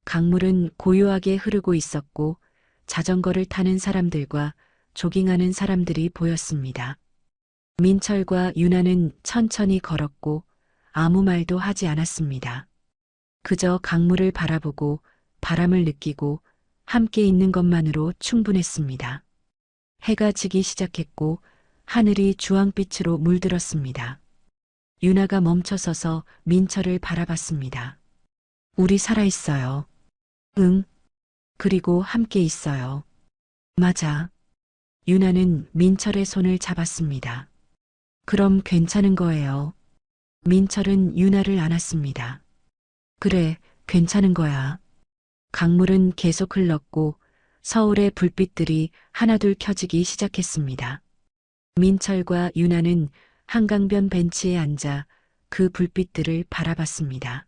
강물은 고요하게 흐르고 있었고 자전거를 타는 사람들과 조깅하는 사람들이 보였습니다. 민철과 유나는 천천히 걸었고 아무 말도 하지 않았습니다. 그저 강물을 바라보고 바람을 느끼고 함께 있는 것만으로 충분했습니다. 해가 지기 시작했고 하늘이 주황빛으로 물들었습니다. 유나가 멈춰서서 민철을 바라봤습니다. 우리 살아있어요. 응. 그리고 함께 있어요. 맞아. 유나는 민철의 손을 잡았습니다. 그럼 괜찮은 거예요. 민철은 유나를 안았습니다. 그래, 괜찮은 거야. 강물은 계속 흘렀고 서울의 불빛들이 하나둘 켜지기 시작했습니다. 민철과 유나는 한강변 벤치에 앉아 그 불빛들을 바라봤습니다.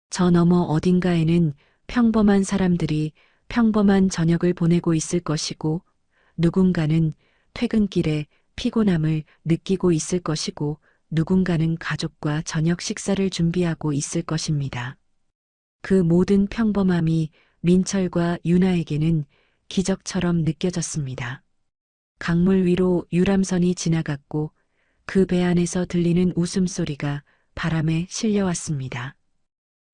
저 너머 어딘가에는 평범한 사람들이 평범한 저녁을 보내고 있을 것이고 누군가는 퇴근길에 피곤함을 느끼고 있을 것이고 누군가는 가족과 저녁 식사를 준비하고 있을 것입니다. 그 모든 평범함이 민철과 유나에게는 기적처럼 느껴졌습니다. 강물 위로 유람선이 지나갔고 그 배 안에서 들리는 웃음소리가 바람에 실려왔습니다.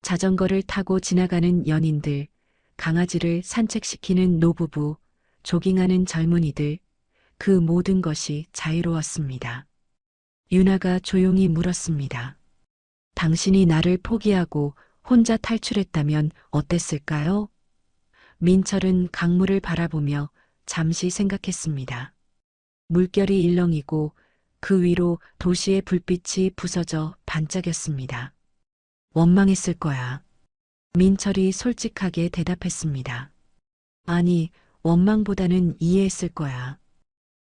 자전거를 타고 지나가는 연인들, 강아지를 산책시키는 노부부, 조깅하는 젊은이들, 그 모든 것이 자유로웠습니다. 유나가 조용히 물었습니다. 당신이 나를 포기하고 혼자 탈출했다면 어땠을까요? 민철은 강물을 바라보며 잠시 생각했습니다. 물결이 일렁이고 그 위로 도시의 불빛이 부서져 반짝였습니다. 원망했을 거야. 민철이 솔직하게 대답했습니다. 아니, 원망보다는 이해했을 거야.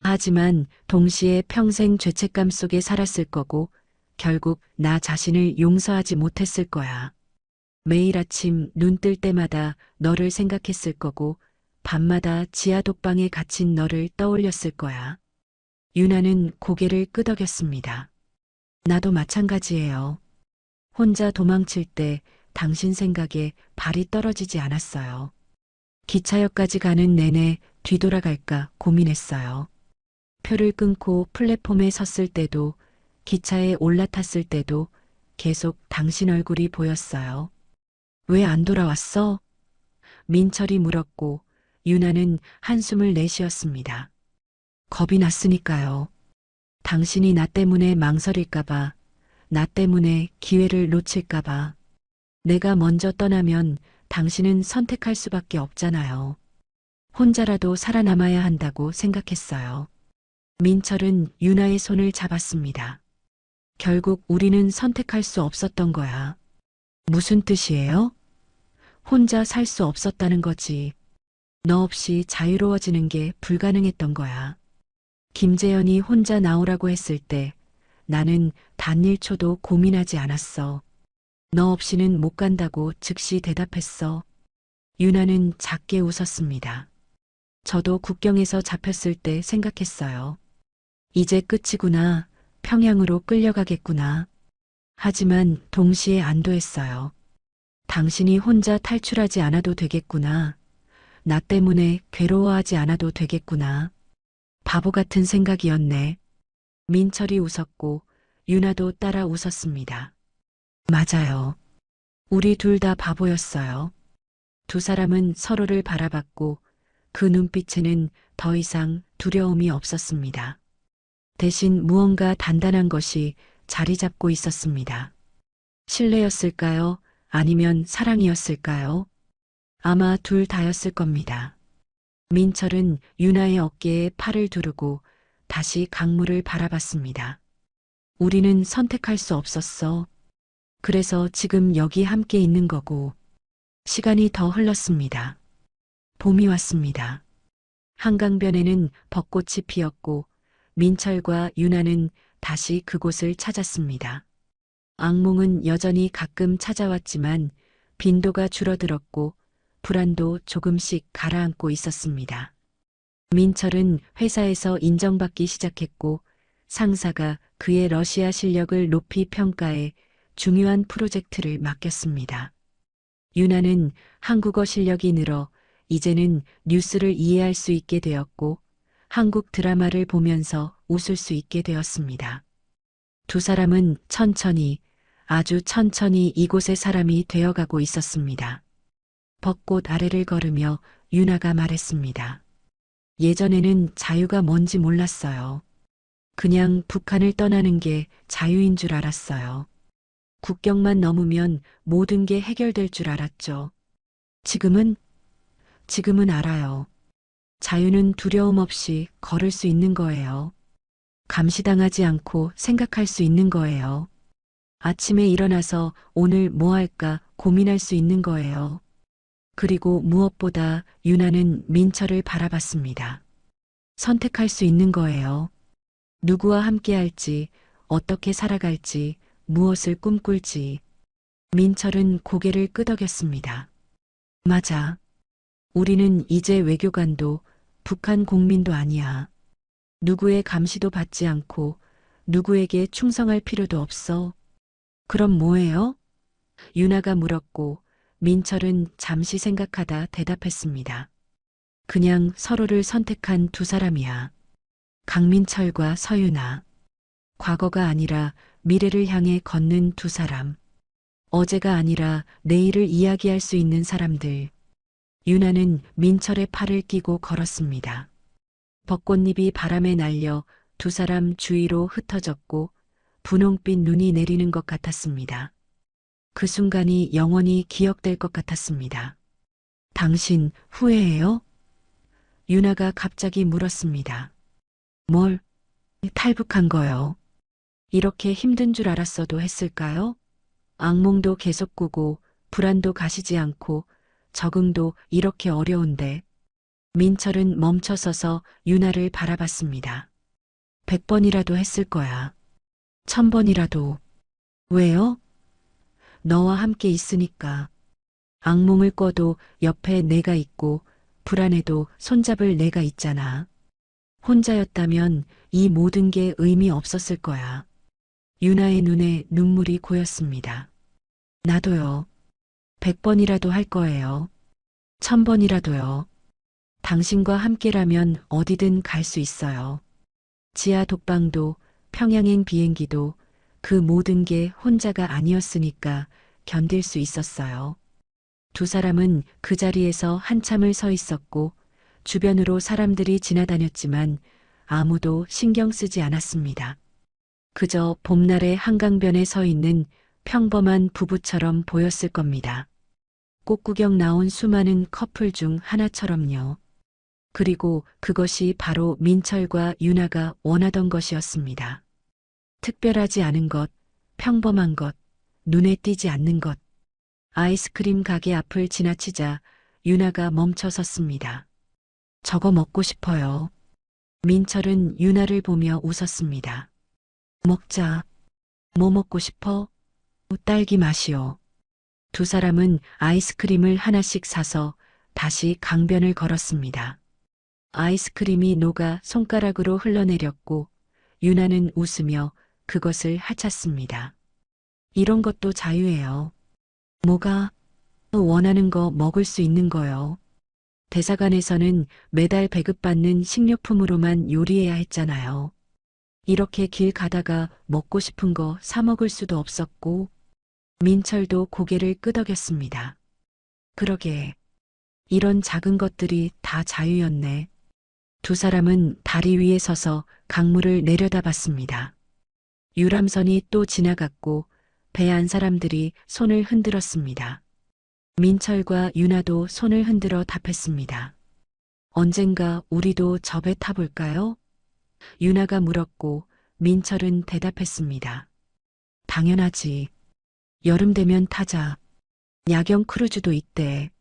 하지만 동시에 평생 죄책감 속에 살았을 거고 결국 나 자신을 용서하지 못했을 거야. 매일 아침 눈 뜰 때마다 너를 생각했을 거고 밤마다 지하 독방에 갇힌 너를 떠올렸을 거야. 유나는 고개를 끄덕였습니다. 나도 마찬가지예요. 혼자 도망칠 때 당신 생각에 발이 떨어지지 않았어요. 기차역까지 가는 내내 뒤돌아갈까 고민했어요. 표를 끊고 플랫폼에 섰을 때도 기차에 올라탔을 때도 계속 당신 얼굴이 보였어요. 왜 안 돌아왔어? 민철이 물었고 유나는 한숨을 내쉬었습니다. 겁이 났으니까요. 당신이 나 때문에 망설일까봐, 나 때문에 기회를 놓칠까봐. 내가 먼저 떠나면 당신은 선택할 수밖에 없잖아요. 혼자라도 살아남아야 한다고 생각했어요. 민철은 유나의 손을 잡았습니다. 결국 우리는 선택할 수 없었던 거야. 무슨 뜻이에요? 혼자 살 수 없었다는 거지. 너 없이 자유로워지는 게 불가능했던 거야. 김재현이 혼자 나오라고 했을 때 나는 단 1초도 고민하지 않았어. 너 없이는 못 간다고 즉시 대답했어. 유나는 작게 웃었습니다. 저도 국경에서 잡혔을 때 생각했어요. 이제 끝이구나. 평양으로 끌려가겠구나. 하지만 동시에 안도했어요. 당신이 혼자 탈출하지 않아도 되겠구나. 나 때문에 괴로워하지 않아도 되겠구나. 바보 같은 생각이었네. 민철이 웃었고 유나도 따라 웃었습니다. 맞아요. 우리 둘 다 바보였어요. 두 사람은 서로를 바라봤고 그 눈빛에는 더 이상 두려움이 없었습니다. 대신 무언가 단단한 것이 자리 잡고 있었습니다. 신뢰였을까요? 아니면 사랑이었을까요? 아마 둘 다였을 겁니다. 민철은 유나의 어깨에 팔을 두르고 다시 강물을 바라봤습니다. 우리는 선택할 수 없었어. 그래서 지금 여기 함께 있는 거고. 시간이 더 흘렀습니다. 봄이 왔습니다. 한강변에는 벚꽃이 피었고 민철과 유나는 다시 그곳을 찾았습니다. 악몽은 여전히 가끔 찾아왔지만 빈도가 줄어들었고 불안도 조금씩 가라앉고 있었습니다. 민철은 회사에서 인정받기 시작했고 상사가 그의 러시아 실력을 높이 평가해 중요한 프로젝트를 맡겼습니다. 유나는 한국어 실력이 늘어 이제는 뉴스를 이해할 수 있게 되었고 한국 드라마를 보면서 웃을 수 있게 되었습니다. 두 사람은 천천히, 아주 천천히 이곳의 사람이 되어가고 있었습니다. 벚꽃 아래를 걸으며 유나가 말했습니다. 예전에는 자유가 뭔지 몰랐어요. 그냥 북한을 떠나는 게 자유인 줄 알았어요. 국경만 넘으면 모든 게 해결될 줄 알았죠. 지금은 알아요. 자유는 두려움 없이 걸을 수 있는 거예요. 감시당하지 않고 생각할 수 있는 거예요. 아침에 일어나서 오늘 뭐 할까 고민할 수 있는 거예요. 그리고 무엇보다 유나는 민철을 바라봤습니다. 선택할 수 있는 거예요. 누구와 함께 할지, 어떻게 살아갈지, 무엇을 꿈꿀지. 민철은 고개를 끄덕였습니다. 맞아. 우리는 이제 외교관도 북한 국민도 아니야. 누구의 감시도 받지 않고 누구에게 충성할 필요도 없어. 그럼 뭐예요? 유나가 물었고 민철은 잠시 생각하다 대답했습니다. 그냥 서로를 선택한 두 사람이야. 강민철과 서유나. 과거가 아니라 미래를 향해 걷는 두 사람. 어제가 아니라 내일을 이야기할 수 있는 사람들. 유나는 민철의 팔을 끼고 걸었습니다. 벚꽃잎이 바람에 날려 두 사람 주위로 흩어졌고 분홍빛 눈이 내리는 것 같았습니다. 그 순간이 영원히 기억될 것 같았습니다. 당신 후회해요? 유나가 갑자기 물었습니다. 뭘? 탈북한 거요. 이렇게 힘든 줄 알았어도 했을까요? 악몽도 계속 꾸고 불안도 가시지 않고 적응도 이렇게 어려운데. 민철은 멈춰서서 유나를 바라봤습니다. 100번이라도 했을 거야. 1000번이라도. 왜요? 너와 함께 있으니까. 악몽을 꿔도 옆에 내가 있고 불안해도 손잡을 내가 있잖아. 혼자였다면 이 모든 게 의미 없었을 거야. 유나의 눈에 눈물이 고였습니다. 나도요. 100번이라도 할 거예요. 1000번이라도요. 당신과 함께라면 어디든 갈 수 있어요. 지하 독방도 평양행 비행기도 그 모든 게 혼자가 아니었으니까 견딜 수 있었어요. 두 사람은 그 자리에서 한참을 서 있었고 주변으로 사람들이 지나다녔지만 아무도 신경 쓰지 않았습니다. 그저 봄날의 한강변에 서 있는 평범한 부부처럼 보였을 겁니다. 꽃구경 나온 수많은 커플 중 하나처럼요. 그리고 그것이 바로 민철과 유나가 원하던 것이었습니다. 특별하지 않은 것, 평범한 것, 눈에 띄지 않는 것. 아이스크림 가게 앞을 지나치자 유나가 멈춰 섰습니다. 저거 먹고 싶어요. 민철은 유나를 보며 웃었습니다. 먹자. 뭐 먹고 싶어? 딸기 맛이요. 두 사람은 아이스크림을 하나씩 사서 다시 강변을 걸었습니다. 아이스크림이 녹아 손가락으로 흘러내렸고 유나는 웃으며 그것을 하찼습니다. 이런 것도 자유예요. 뭐가? 원하는 거 먹을 수 있는 거요. 대사관에서는 매달 배급받는 식료품으로만 요리해야 했잖아요. 이렇게 길 가다가 먹고 싶은 거 사 먹을 수도 없었고 민철도 고개를 끄덕였습니다. 그러게. 이런 작은 것들이 다 자유였네. 두 사람은 다리 위에 서서 강물을 내려다봤습니다. 유람선이 또 지나갔고 배 안 사람들이 손을 흔들었습니다. 민철과 유나도 손을 흔들어 답했습니다. 언젠가 우리도 저 배 타볼까요? 유나가 물었고 민철은 대답했습니다. 당연하지. 여름 되면 타자. 야경 크루즈도 있대.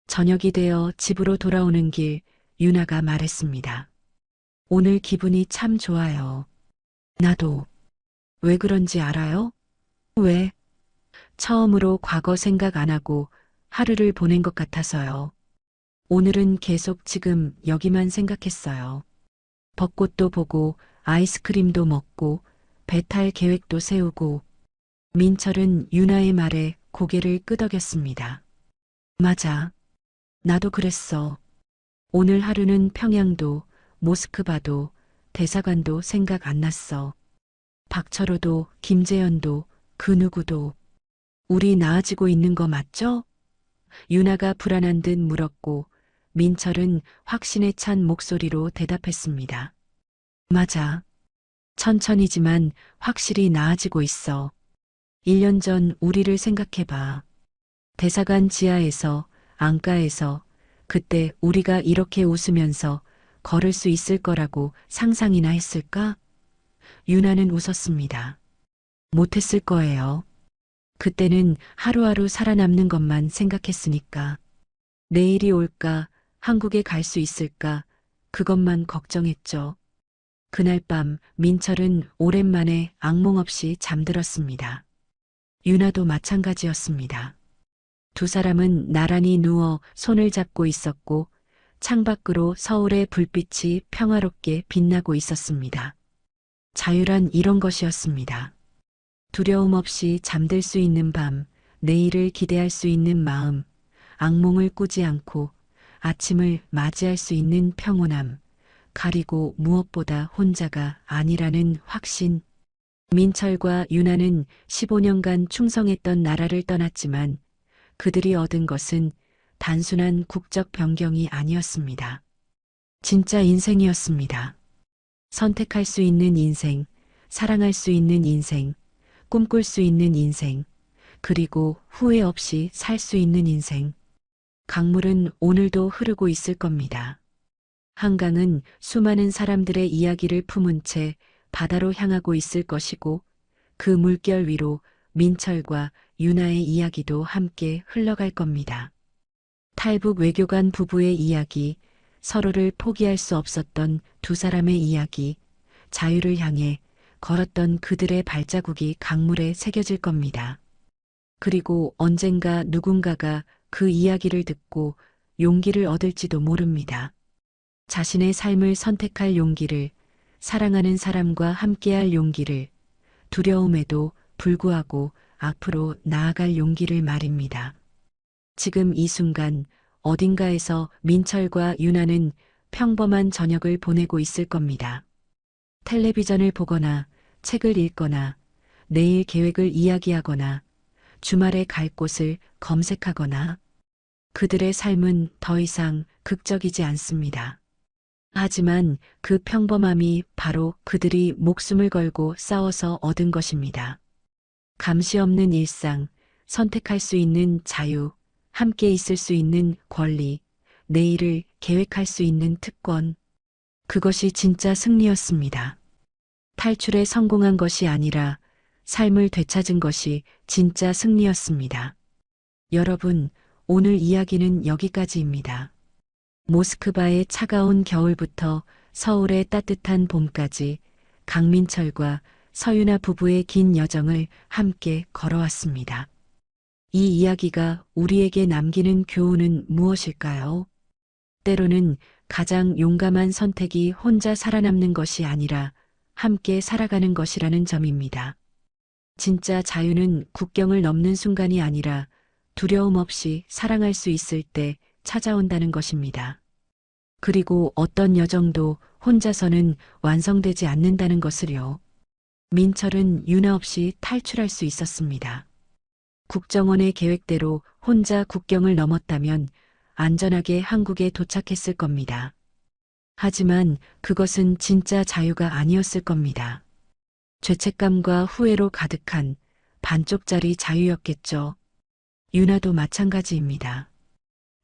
저녁이 되어 집으로 돌아오는 길 유나가 말했습니다. 오늘 기분이 참 좋아요. 나도. 왜 그런지 알아요? 왜? 처음으로 과거 생각 안 하고 하루를 보낸 것 같아서요. 오늘은 계속 지금 여기만 생각했어요. 벚꽃도 보고 아이스크림도 먹고 배 탈 계획도 세우고. 민철은 유나의 말에 고개를 끄덕였습니다. 맞아. 나도 그랬어. 오늘 하루는 평양도, 모스크바도, 대사관도 생각 안 났어. 박철호도, 김재현도, 그 누구도. 우리 나아지고 있는 거 맞죠? 유나가 불안한 듯 물었고 민철은 확신에 찬 목소리로 대답했습니다. 맞아. 천천히지만 확실히 나아지고 있어. 1년 전 우리를 생각해봐. 대사관 지하에서, 안가에서, 그때 우리가 이렇게 웃으면서 걸을 수 있을 거라고 상상이나 했을까? 유나는 웃었습니다. 못했을 거예요. 그때는 하루하루 살아남는 것만 생각했으니까. 내일이 올까, 한국에 갈 수 있을까, 그것만 걱정했죠. 그날 밤 민철은 오랜만에 악몽 없이 잠들었습니다. 유나도 마찬가지였습니다. 두 사람은 나란히 누워 손을 잡고 있었고 창밖으로 서울의 불빛이 평화롭게 빛나고 있었습니다. 자유란 이런 것이었습니다. 두려움 없이 잠들 수 있는 밤, 내일을 기대할 수 있는 마음, 악몽을 꾸지 않고 아침을 맞이할 수 있는 평온함, 가리고 무엇보다 혼자가 아니라는 확신. 민철과 유나는 15년간 충성했던 나라를 떠났지만 그들이 얻은 것은 단순한 국적 변경이 아니었습니다. 진짜 인생이었습니다. 선택할 수 있는 인생, 사랑할 수 있는 인생, 꿈꿀 수 있는 인생, 그리고 후회 없이 살 수 있는 인생. 강물은 오늘도 흐르고 있을 겁니다. 한강은 수많은 사람들의 이야기를 품은 채 바다로 향하고 있을 것이고 그 물결 위로 민철과 유나의 이야기도 함께 흘러갈 겁니다. 탈북 외교관 부부의 이야기, 서로를 포기할 수 없었던 두 사람의 이야기, 자유를 향해 걸었던 그들의 발자국이 강물에 새겨질 겁니다. 그리고 언젠가 누군가가 그 이야기를 듣고 용기를 얻을지도 모릅니다. 자신의 삶을 선택할 용기를, 사랑하는 사람과 함께할 용기를, 두려움에도 불구하고 앞으로 나아갈 용기를 말입니다. 지금 이 순간 어딘가에서 민철과 유나는 평범한 저녁을 보내고 있을 겁니다. 텔레비전을 보거나 책을 읽거나 내일 계획을 이야기하거나 주말에 갈 곳을 검색하거나. 그들의 삶은 더 이상 극적이지 않습니다. 하지만 그 평범함이 바로 그들이 목숨을 걸고 싸워서 얻은 것입니다. 감시 없는 일상, 선택할 수 있는 자유, 함께 있을 수 있는 권리, 내일을 계획할 수 있는 특권. 그것이 진짜 승리였습니다. 탈출에 성공한 것이 아니라 삶을 되찾은 것이 진짜 승리였습니다. 여러분, 오늘 이야기는 여기까지입니다. 모스크바의 차가운 겨울부터 서울의 따뜻한 봄까지 강민철과 서유나 부부의 긴 여정을 함께 걸어왔습니다. 이 이야기가 우리에게 남기는 교훈은 무엇일까요? 때로는 가장 용감한 선택이 혼자 살아남는 것이 아니라 함께 살아가는 것이라는 점입니다. 진짜 자유는 국경을 넘는 순간이 아니라 두려움 없이 사랑할 수 있을 때 찾아온다는 것입니다. 그리고 어떤 여정도 혼자서는 완성되지 않는다는 것을요. 민철은 유나 없이 탈출할 수 있었습니다. 국정원의 계획대로 혼자 국경을 넘었다면 안전하게 한국에 도착했을 겁니다. 하지만 그것은 진짜 자유가 아니었을 겁니다. 죄책감과 후회로 가득한 반쪽짜리 자유였겠죠. 유나도 마찬가지입니다.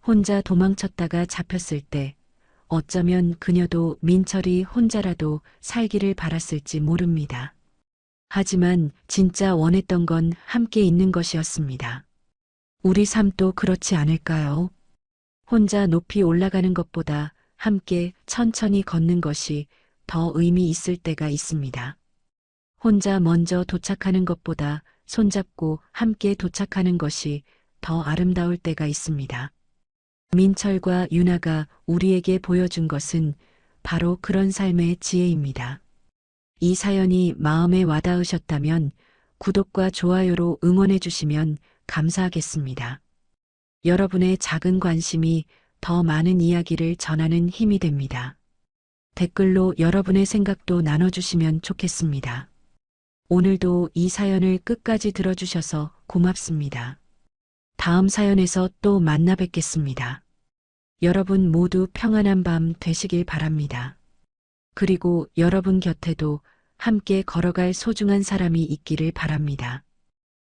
혼자 도망쳤다가 잡혔을 때 어쩌면 그녀도 민철이 혼자라도 살기를 바랐을지 모릅니다. 하지만 진짜 원했던 건 함께 있는 것이었습니다. 우리 삶도 그렇지 않을까요? 혼자 높이 올라가는 것보다 함께 천천히 걷는 것이 더 의미 있을 때가 있습니다. 혼자 먼저 도착하는 것보다 손잡고 함께 도착하는 것이 더 아름다울 때가 있습니다. 민철과 유나가 우리에게 보여준 것은 바로 그런 삶의 지혜입니다. 이 사연이 마음에 와닿으셨다면 구독과 좋아요로 응원해 주시면 감사하겠습니다. 여러분의 작은 관심이 더 많은 이야기를 전하는 힘이 됩니다. 댓글로 여러분의 생각도 나눠주시면 좋겠습니다. 오늘도 이 사연을 끝까지 들어주셔서 고맙습니다. 다음 사연에서 또 만나 뵙겠습니다. 여러분 모두 평안한 밤 되시길 바랍니다. 그리고 여러분 곁에도 함께 걸어갈 소중한 사람이 있기를 바랍니다.